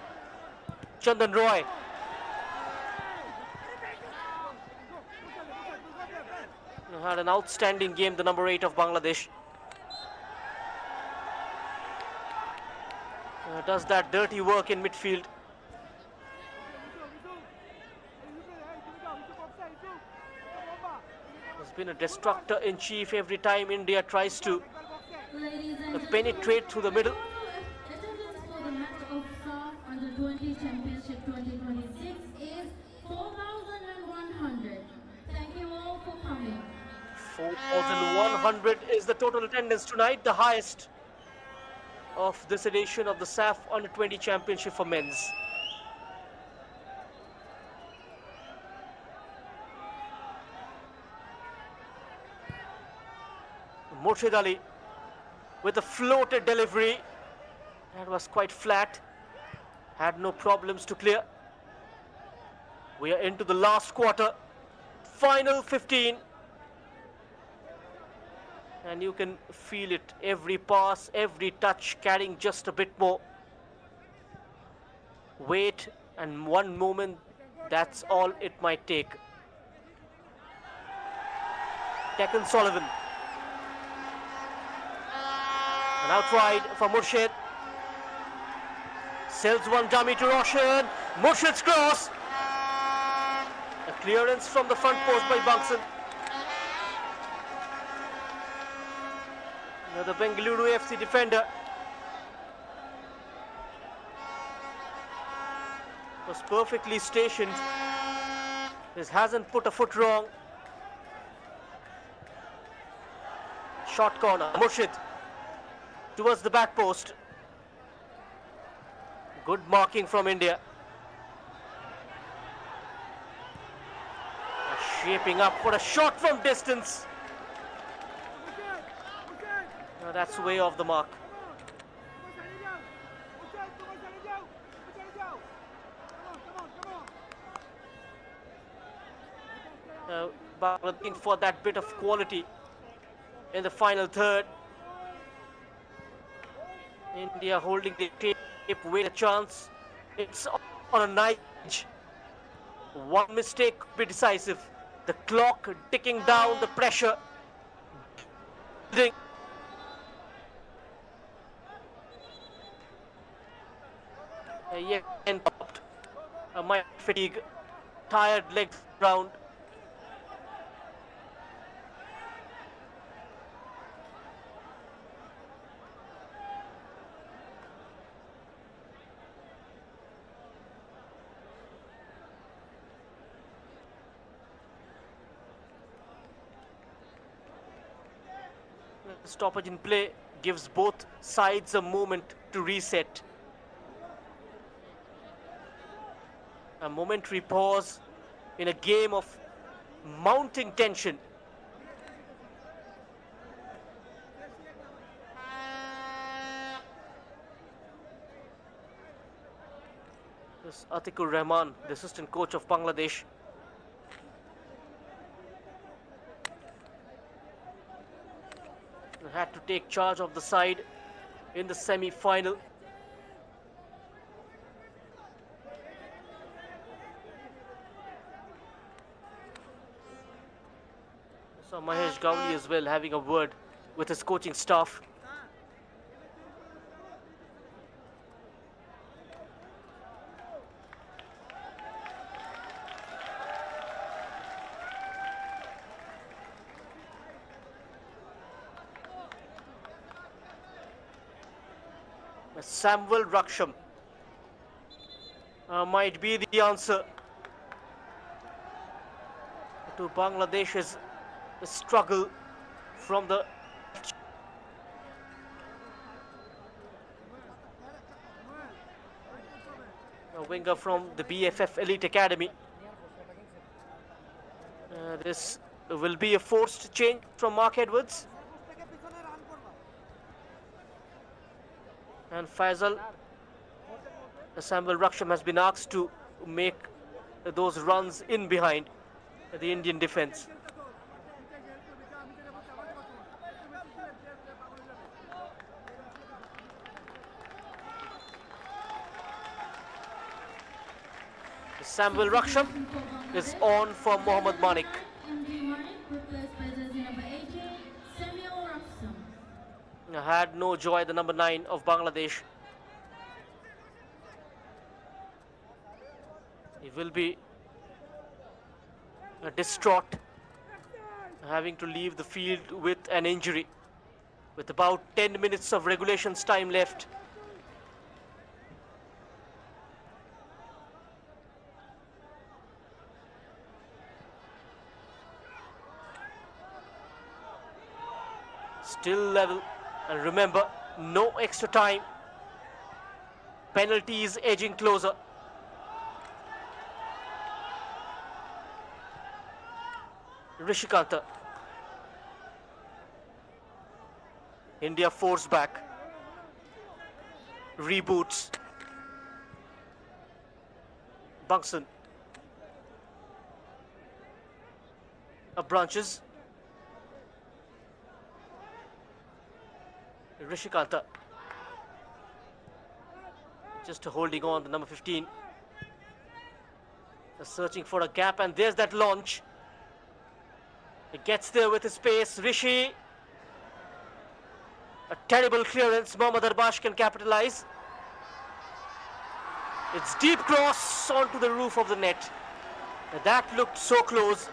Speaker 1: Chandan Roy. Had an outstanding game, the number 8 of Bangladesh. Does that dirty work in midfield. Has been a destructor in chief every time India tries to penetrate through the middle.
Speaker 2: Attendance for the match of SAFF U20 Championship 2026 is 4,100. Thank you all for coming.
Speaker 1: 4,100 is the total attendance tonight, the highest of this edition of the SAFF U20 Championship for men's. Murshid Ali with a floated delivery. That was quite flat. Had no problems to clear. We are into the last quarter. Final 15. And you can feel it. Every pass, every touch carrying just a bit more weight, and one moment, that's all it might take. Declan Sullivan. An outright for Murshid. Sells one dummy to Roshan. Murshid's cross. A clearance from the front post by Bangsan. Now the Bengaluru FC defender was perfectly stationed. This hasn't put a foot wrong. Short corner. Murshid towards the back post. Good marking from India. Shaping up for a shot from distance. No, that's way off the mark. But looking for that bit of quality in the final third. India holding the tape with a chance. It's on a knife edge. One mistake could be decisive. The clock ticking down, the pressure. Yet and popped. My fatigue, tired legs round. Stoppage in play gives both sides a moment to reset. A momentary pause in a game of mounting tension. This Atikur Rahman, the assistant coach of Bangladesh. Had to take charge of the side in the semi-final. So Mahesh Gowli as well having a word with his coaching staff. Samuel Raksham might be the answer to Bangladesh's struggle from the a winger from the BFF Elite Academy. This will be a forced change from Mark Edwards. And Faisal, Samuel Raksham has been asked to make those runs in behind the Indian defense. Samuel Raksham is on for Mohammad Manik. Had no joy, the number 9 of Bangladesh. He will be distraught, having to leave the field with an injury, with about 10 minutes of regulations time left. Still level, and remember, no extra time. Penalty is edging closer. Rishikanta. India forced back. Reboots. Bangson. Branches. Rishikanta. Just holding on, the number 15. Searching for a gap, and there's that launch. He gets there with his pace. Rishi. A terrible clearance. Mohammad Arbash can capitalize. It's deep cross onto the roof of the net. That looked so close.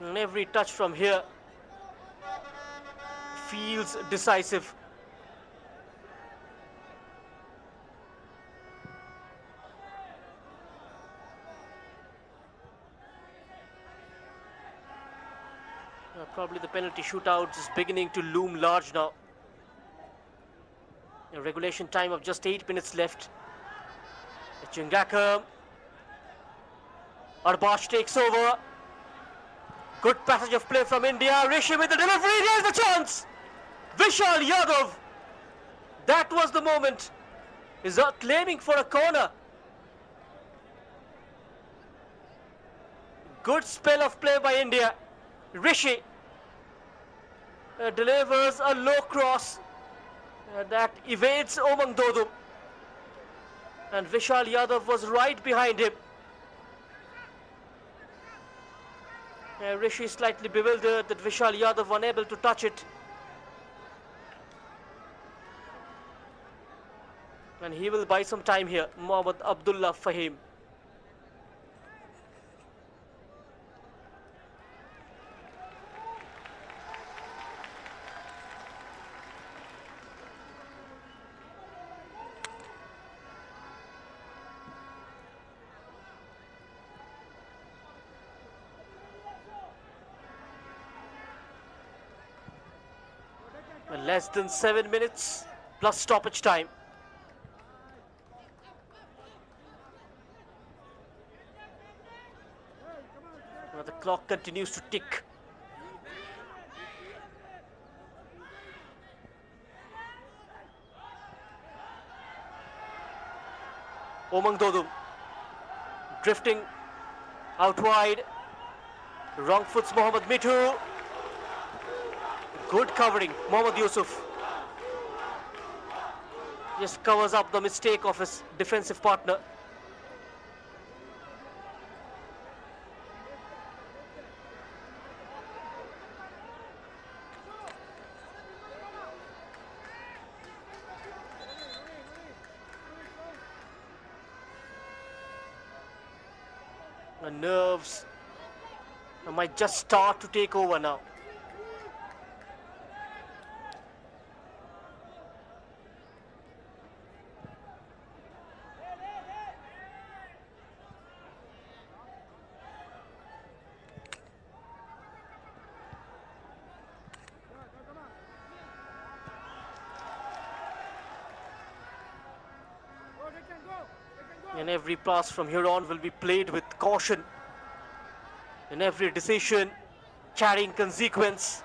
Speaker 1: And every touch from here feels decisive. Probably the penalty shootout is beginning to loom large now. A regulation time of just 8 minutes left. Chungakam. Arbash takes over. Good passage of play from India. Rishi with the delivery. Here's the chance. Vishal Yadav. That was the moment. Is claiming for a corner. Good spell of play by India. Rishi delivers a low cross that evades Omang Dodum. And Vishal Yadav was right behind him. Rishi slightly bewildered that Vishal Yadav unable to touch it. And he will buy some time here. Mohammad Abdullah Fahim. Less than 7 minutes plus stoppage time. The clock continues to tick. Omang Dodum drifting out wide. Wrong foots Mohammad Mithu. Good covering, Mohammad Yusuf. Just covers up the mistake of his defensive partner. The nerves might just start to take over now. And every pass from here on will be played with caution. In every decision, carrying consequence.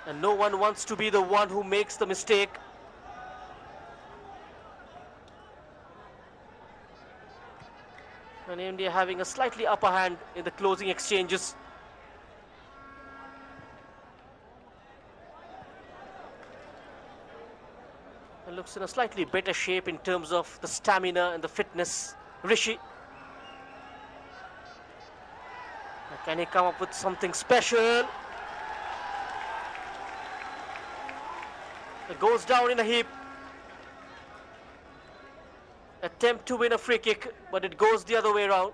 Speaker 1: And no one wants to be the one who makes the mistake. And India having a slightly upper hand in the closing exchanges. And looks in a slightly better shape in terms of the stamina and the fitness. Rishi. Can he come up with something special? It goes down in a heap. Attempt to win a free kick, but it goes the other way around.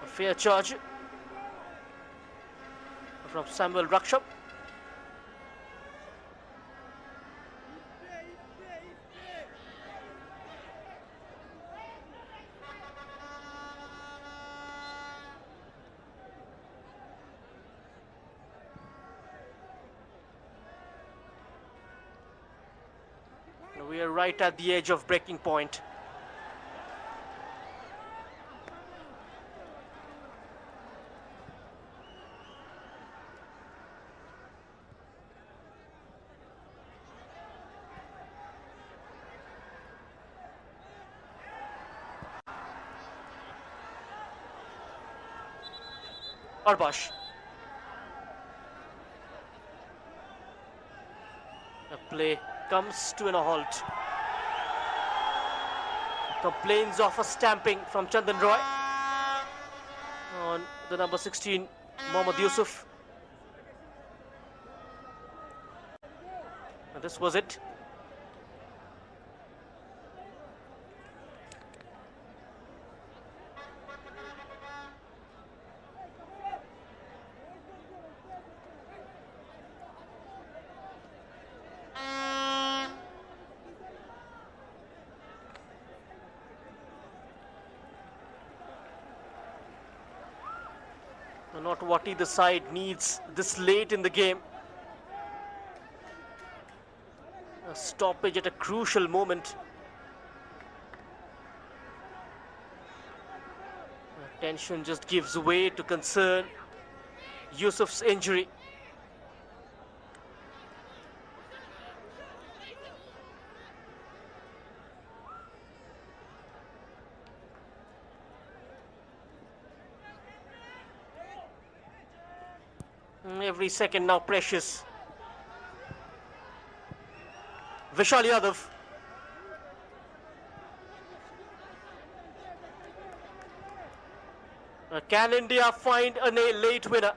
Speaker 1: A fair charge from Samuel Rakshap. We are right at the edge of breaking point. Arbash. The play comes to a halt. Complains of a stamping from Chandan Roy on the number 16, Mohammad Yusuf. And this was it. Not what either side needs this late in the game. A stoppage at a crucial moment. Tension just gives way to concern. Yusuf's injury. Every second now precious. Vishal Yadav. Can India find a late winner?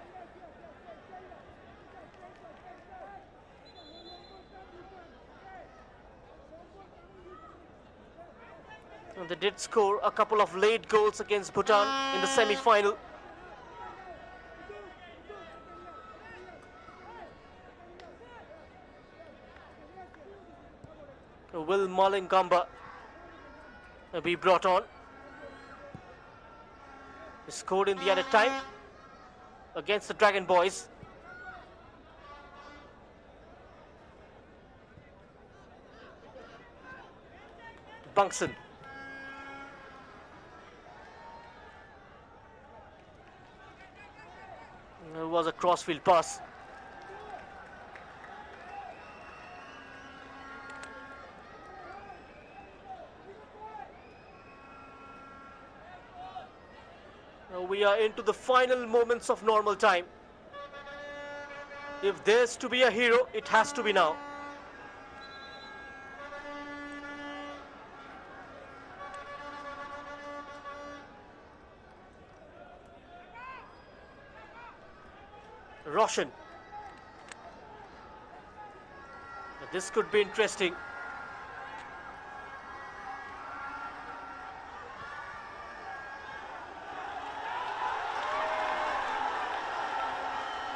Speaker 1: And they did score a couple of late goals against Bhutan in the semi-final. Will Malingamba be brought on? He scored in the added time against the Dragon Boys. Bungson. It was a crossfield pass. We are into the final moments of normal time. If there's to be a hero, it has to be now. Roshan. This could be interesting.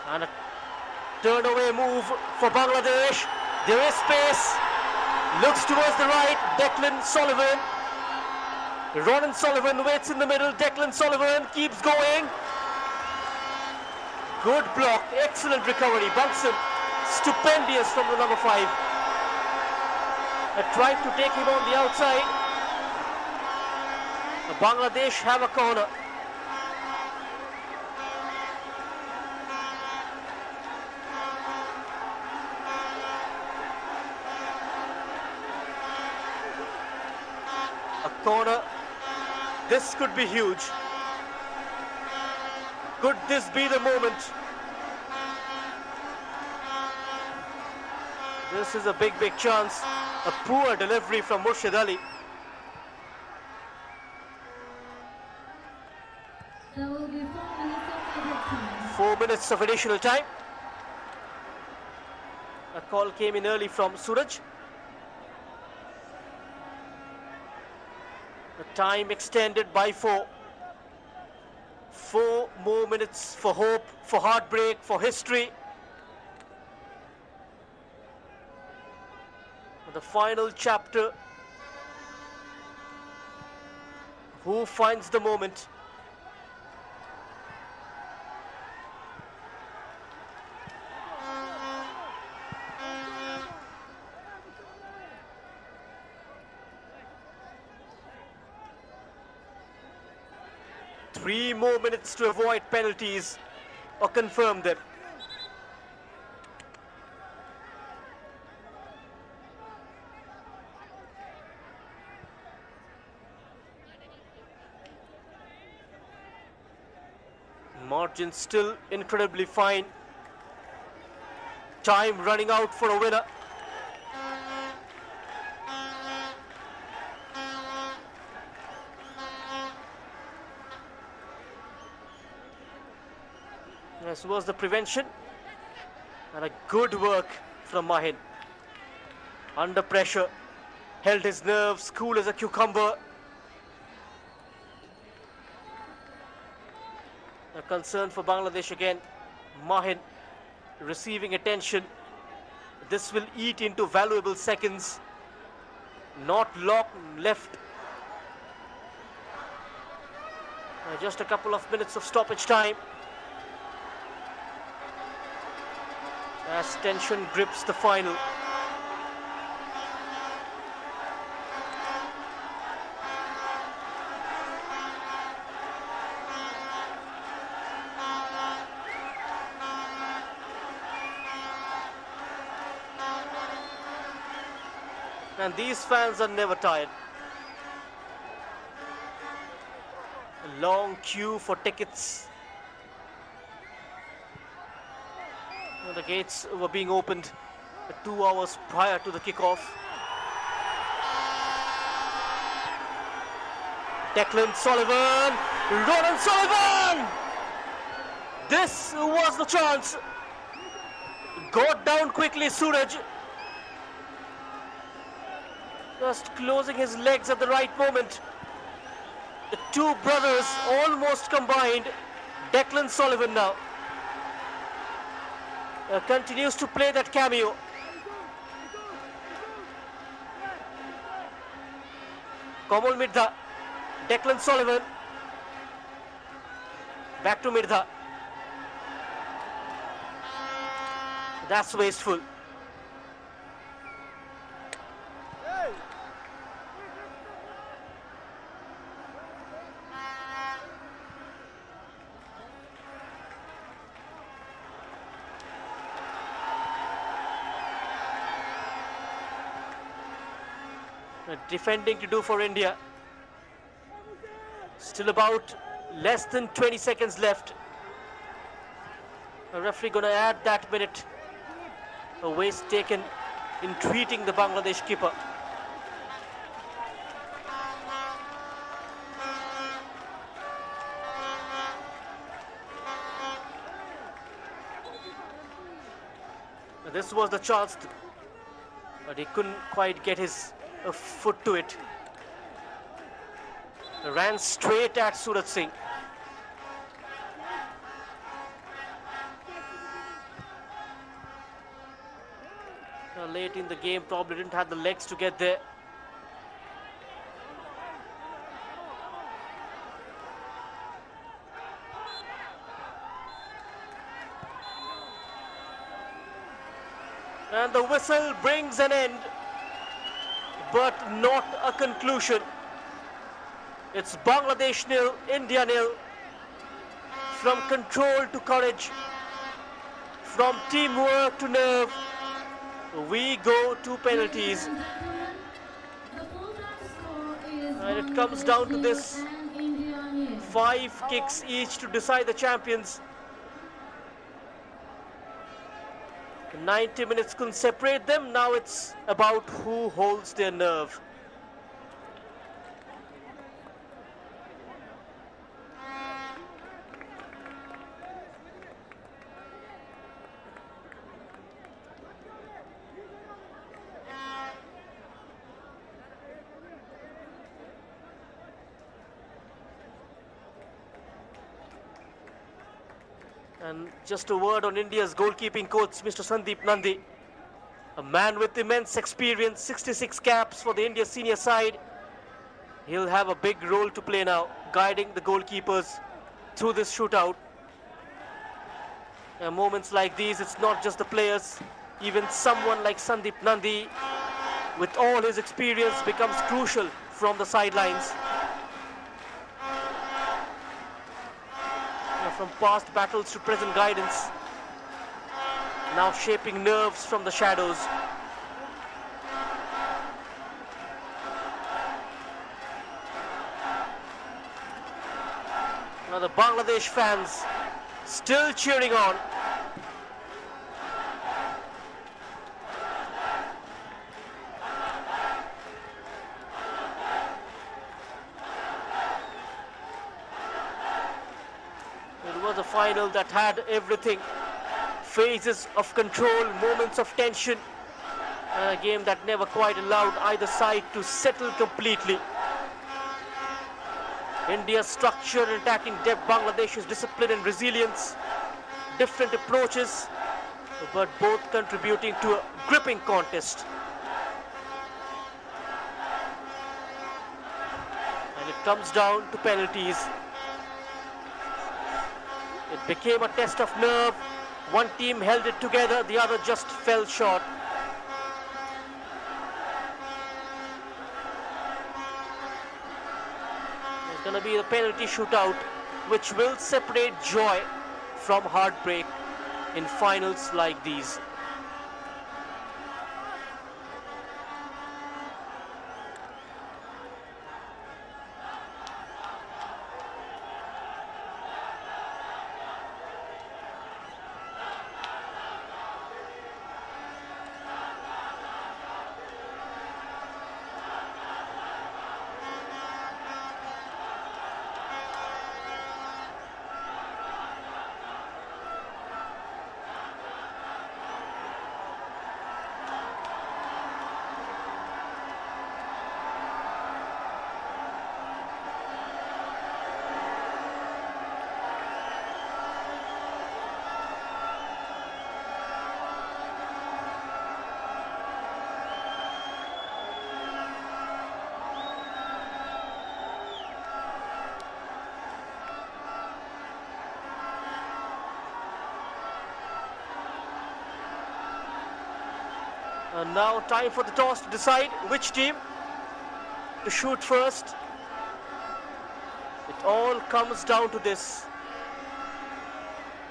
Speaker 1: And a turn away move for Bangladesh. There is space. Looks towards the right. Declan Sullivan. Ronan Sullivan waits in the middle. Declan Sullivan keeps going. Good block. Excellent recovery. Bunsen. Stupendous from the number 5. Tried to take him on the outside. Bangladesh have a corner. Corner. This could be huge. Could this be the moment? This is a big chance. A poor delivery from Murshid Ali.
Speaker 2: There will be 4 minutes of added time.
Speaker 1: 4 minutes of additional time. A call came in early from Suraj. The time extended by 4. 4 more minutes for hope, for heartbreak, for history. The final chapter. Who finds the moment? Three more minutes to avoid penalties or confirm them. Margin still incredibly fine. Time running out for a winner. This was the prevention and a good work from Mahin. Under pressure, held his nerves, cool as a cucumber. A concern for Bangladesh again. Mahin receiving attention. This will eat into valuable seconds. Not long left. Just a couple of minutes of stoppage time. As tension grips the final. And these fans are never tired. A long queue for tickets. The gates were being opened 2 hours prior to the kickoff. Declan Sullivan, Ronan Sullivan! This was the chance. Got down quickly, Suraj. Just closing his legs at the right moment. The two brothers almost combined. Declan Sullivan now. Continues to play that cameo. Komal Mirdha, Declan Sullivan. Back to Mirdha. That's wasteful. Defending to do for India. Still about less than 20 seconds left. The referee going to add that minute. A waste taken in treating the Bangladesh keeper. This was the chance but he couldn't quite get his foot to it. Ran straight at Surat Singh. Late in the game, probably didn't have the legs to get there. And the whistle brings an end, but not a conclusion. It's Bangladesh nil, India nil. From control to courage, from teamwork to nerve, we go to penalties.
Speaker 2: Ladies and gentlemen, the full-time score is
Speaker 1: And it comes down to
Speaker 2: Bangladesh
Speaker 1: this.
Speaker 2: nil and India nil.
Speaker 1: 5 kicks each to decide the champions. 90 minutes couldn't separate them. Now it's about who holds their nerve. And just a word on India's goalkeeping coach, Mr. Sandeep Nandi. A man with immense experience, 66 caps for the India senior side. He'll have a big role to play now, guiding the goalkeepers through this shootout. Moments like these, it's not just the players. Even someone like Sandeep Nandi, with all his experience, becomes crucial from the sidelines. From past battles to present guidance, now shaping nerves from the shadows. Now the Bangladesh fans still cheering on. It was a final that had everything. Phases of control, moments of tension, and a game that never quite allowed either side to settle completely. India's structure and attacking depth, Bangladesh's discipline and resilience, different approaches, but both contributing to a gripping contest. And it comes down to penalties. It became a test of nerve. One team held it together, the other just fell short. There's going to be the penalty shootout, which will separate joy from heartbreak in finals like these. And now time for the toss to decide which team to shoot first. It all comes down to this.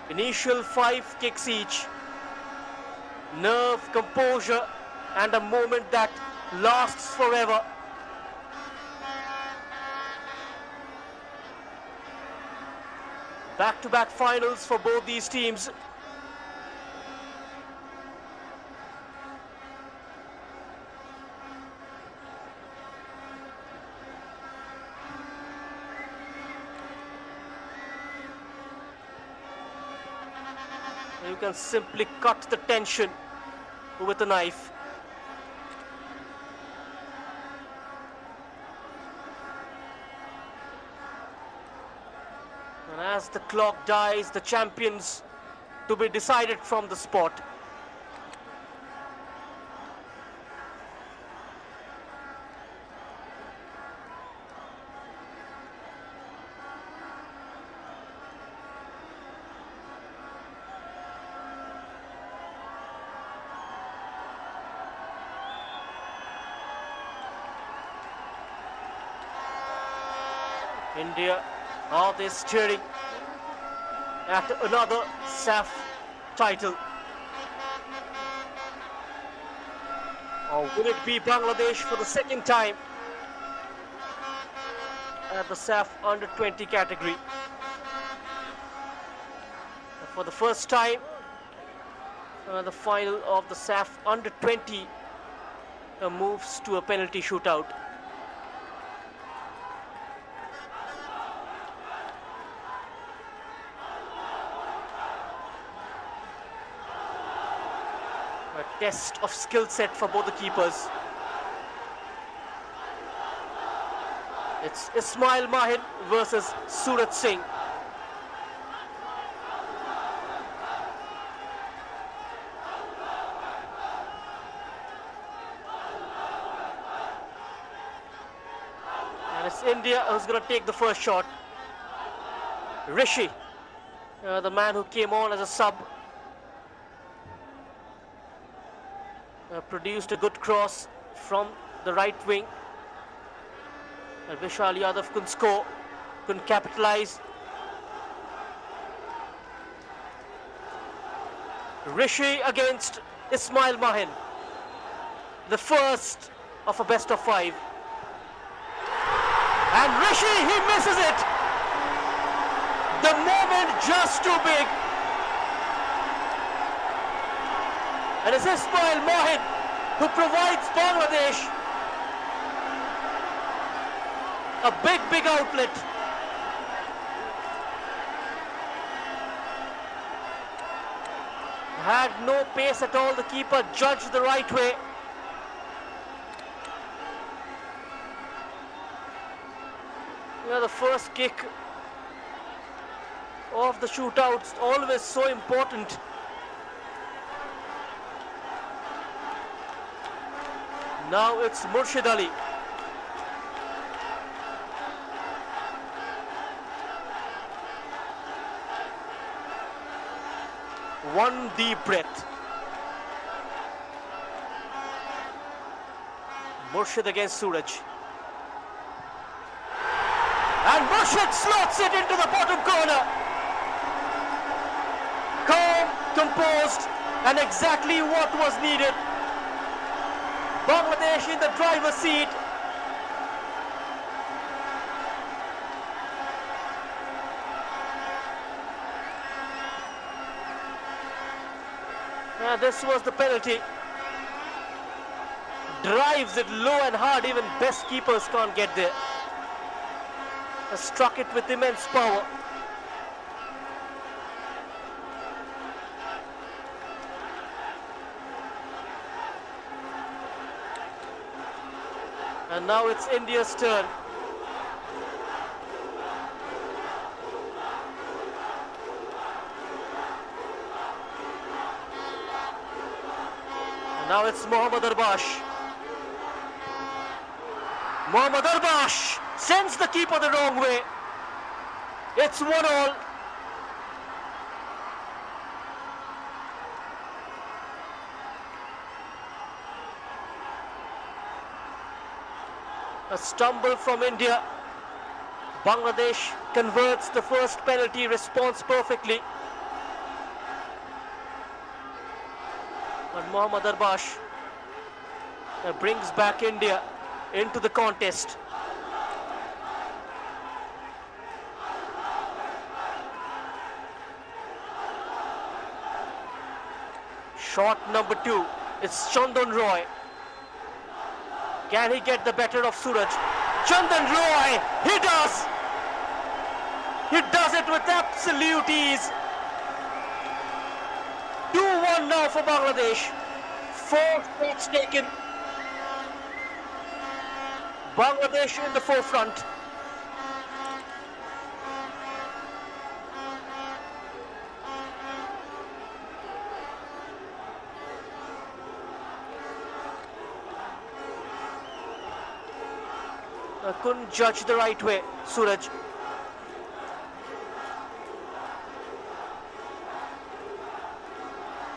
Speaker 1: Initial 5 kicks each. Nerve, composure, and a moment that lasts forever. Back-to-back finals for both these teams. You can simply cut the tension with a knife. And as the clock dies, the champions to be decided from the spot. India, are they staring at another SAFF title? Or will it be Bangladesh for the second time at the SAFF under-20 category? For the first time, the final of the SAFF under-20 moves to a penalty shootout. A test of skill set for both the keepers. It's Ismail Mahin versus Suraj Singh. And it's India who's going to take the first shot. Rishi, the man who came on as a sub, produced a good cross from the right wing. And Vishal Yadav couldn't score, couldn't capitalize. Rishi against Ismail Mahin, the first of a best of 5. And Rishi, he misses it. The moment just too big. And it's Ismail Mahin who provides Bangladesh a big outlet. Had no pace at all. The keeper judged the right way. The first kick of the shootouts, always so important. Now it's Murshid Ali. One deep breath. Murshid against Suraj. And Murshid slots it into the bottom corner. Calm, composed, and exactly what was needed. Bangladesh in the driver's seat. This was the penalty. Drives it low and hard, even best keepers can't get there. Struck it with immense power. And now it's India's turn. And now it's Mohammad Arbash. Mohammad Arbash sends the keeper the wrong way. It's 1-1. A stumble from India. Bangladesh converts the first penalty response perfectly. But Mohammad Arbash brings back India into the contest. Shot number 2. It's Chandan Roy. Can he get the better of Suraj? Chandan Roy, he does! He does it with absolute ease. 2-1 now for Bangladesh. 4 shots taken. Bangladesh in the forefront. Couldn't judge the right way, Suraj.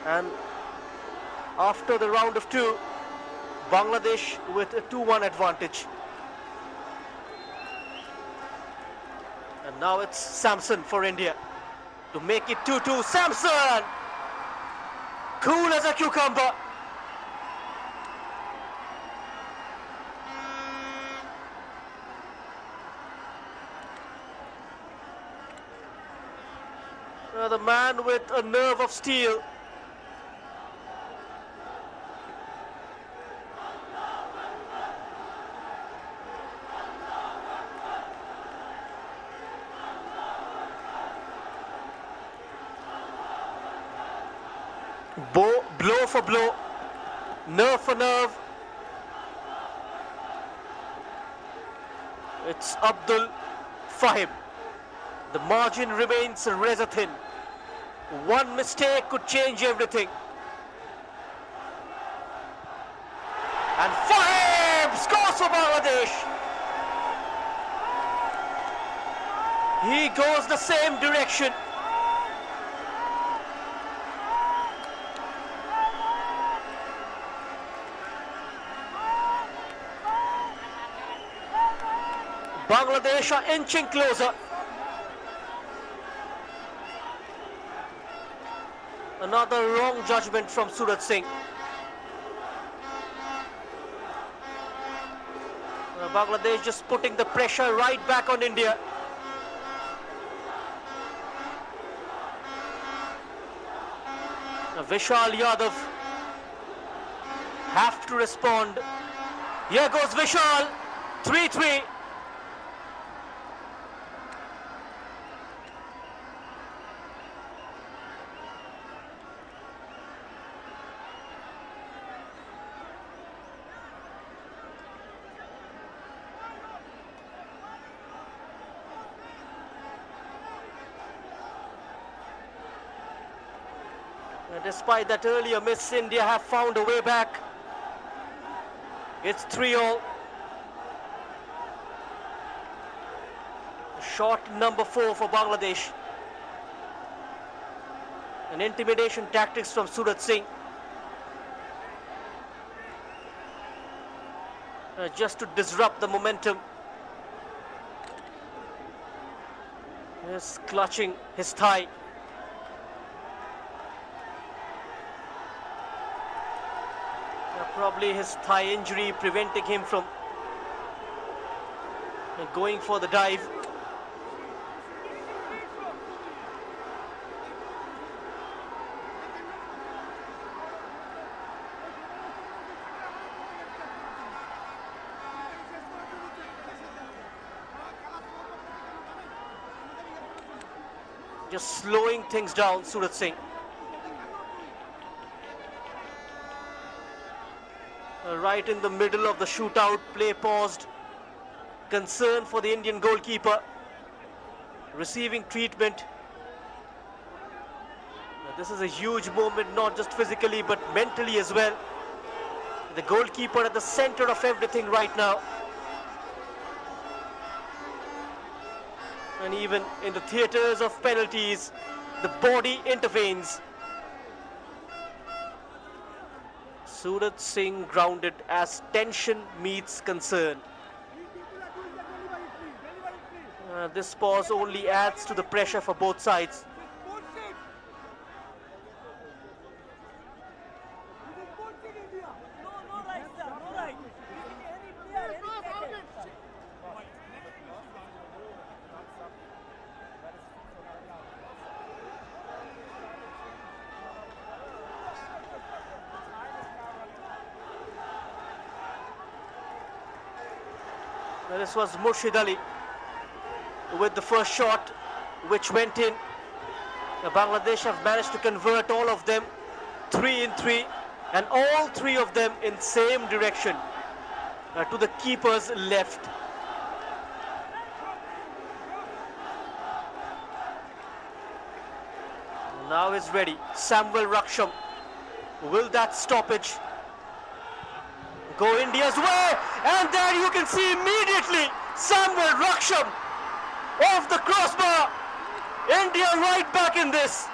Speaker 1: And after the round of 2, Bangladesh with a 2-1 advantage. And now it's Samson for India to make it 2-2. Samson! Cool as a cucumber. The man with a nerve of steel. Blow for blow, nerve for nerve. It's Abdul Fahim. The margin remains razor thin. One mistake could change everything. And Fahim scores for Bangladesh. He goes the same direction. Bangladesh are inching closer. Another wrong judgment from Suraj Singh. Bangladesh just putting the pressure right back on India. Vishal Yadav have to respond. Here goes Vishal. 3-3. Despite that earlier miss, India have found a way back. It's 3-all. Shot number 4 for Bangladesh. An intimidation tactics from Suraj Singh. Just to disrupt the momentum. He's clutching his thigh. Probably his thigh injury preventing him from going for the dive. Just slowing things down, Suraj Singh. Right in the middle of the shootout, play paused. Concern for the Indian goalkeeper. Receiving treatment. This is a huge moment, not just physically but mentally as well. The goalkeeper at the center of everything right now. And even in the theatres of penalties, the body intervenes. Suraj Singh grounded as tension meets concern. This pause only adds to the pressure for both sides. This was Murshid Ali with the first shot, which went in. Bangladesh have managed to convert all of them, 3 in 3, and all 3 of them in same direction, to the keeper's left. Now is ready, Samuel Raksham. Will that stoppage go India's way? And there you can see immediately Samuel Raksham off the crossbar. India right back in this.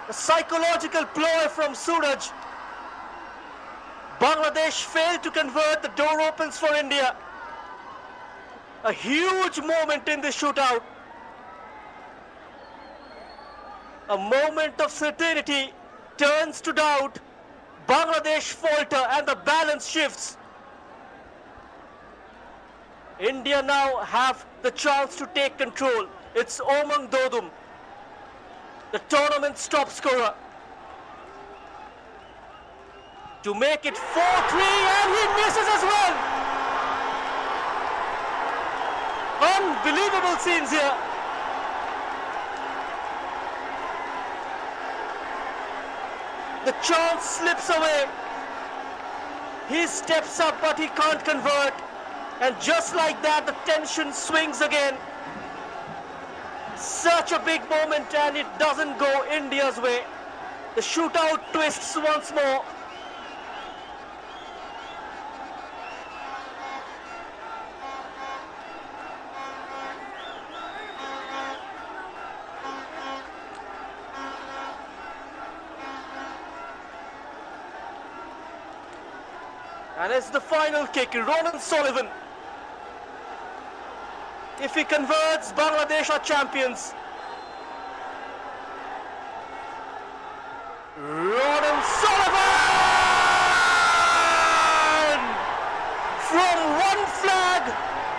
Speaker 1: A psychological ploy from Suraj. Bangladesh failed to convert. The door opens for India. A huge moment in this shootout. A moment of certainty turns to doubt. Bangladesh falter and the balance shifts. India now have the chance to take control. It's Omang Dodum, the tournament's top scorer, to make it 4-3, and he misses as well. Unbelievable scenes here. The chance slips away. He steps up, but he can't convert. And just like that, the tension swings again. Such a big moment, and it doesn't go India's way. The shootout twists once more. And it's the final kick, Ronan Sullivan. If he converts, Bangladesh are champions. Ronan Sullivan! From one flag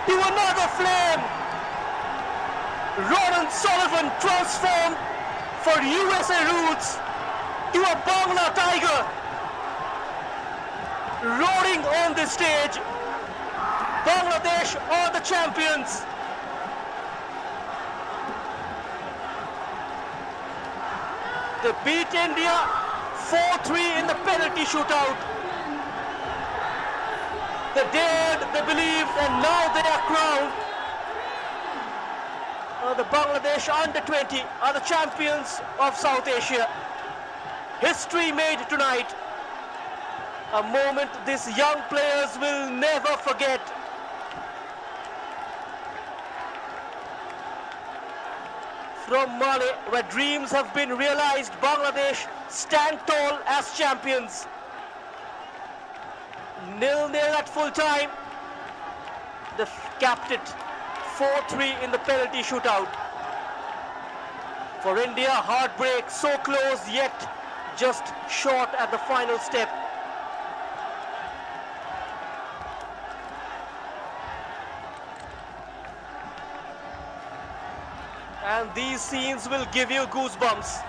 Speaker 1: to another flame. Ronan Sullivan transformed for USA roots to a Bangla tiger. Roaring on the stage. Bangladesh are the champions. They beat India 4-3 in the penalty shootout. They dared, they believed, and now they are crowned. The Bangladesh under-20 are the champions of South Asia. History made tonight. A moment these young players will never forget. From Male, where dreams have been realized, Bangladesh stand tall as champions. 0-0 at full time. They capped it 4-3 in the penalty shootout. For India, heartbreak, so close yet just short at the final step. And these scenes will give you goosebumps.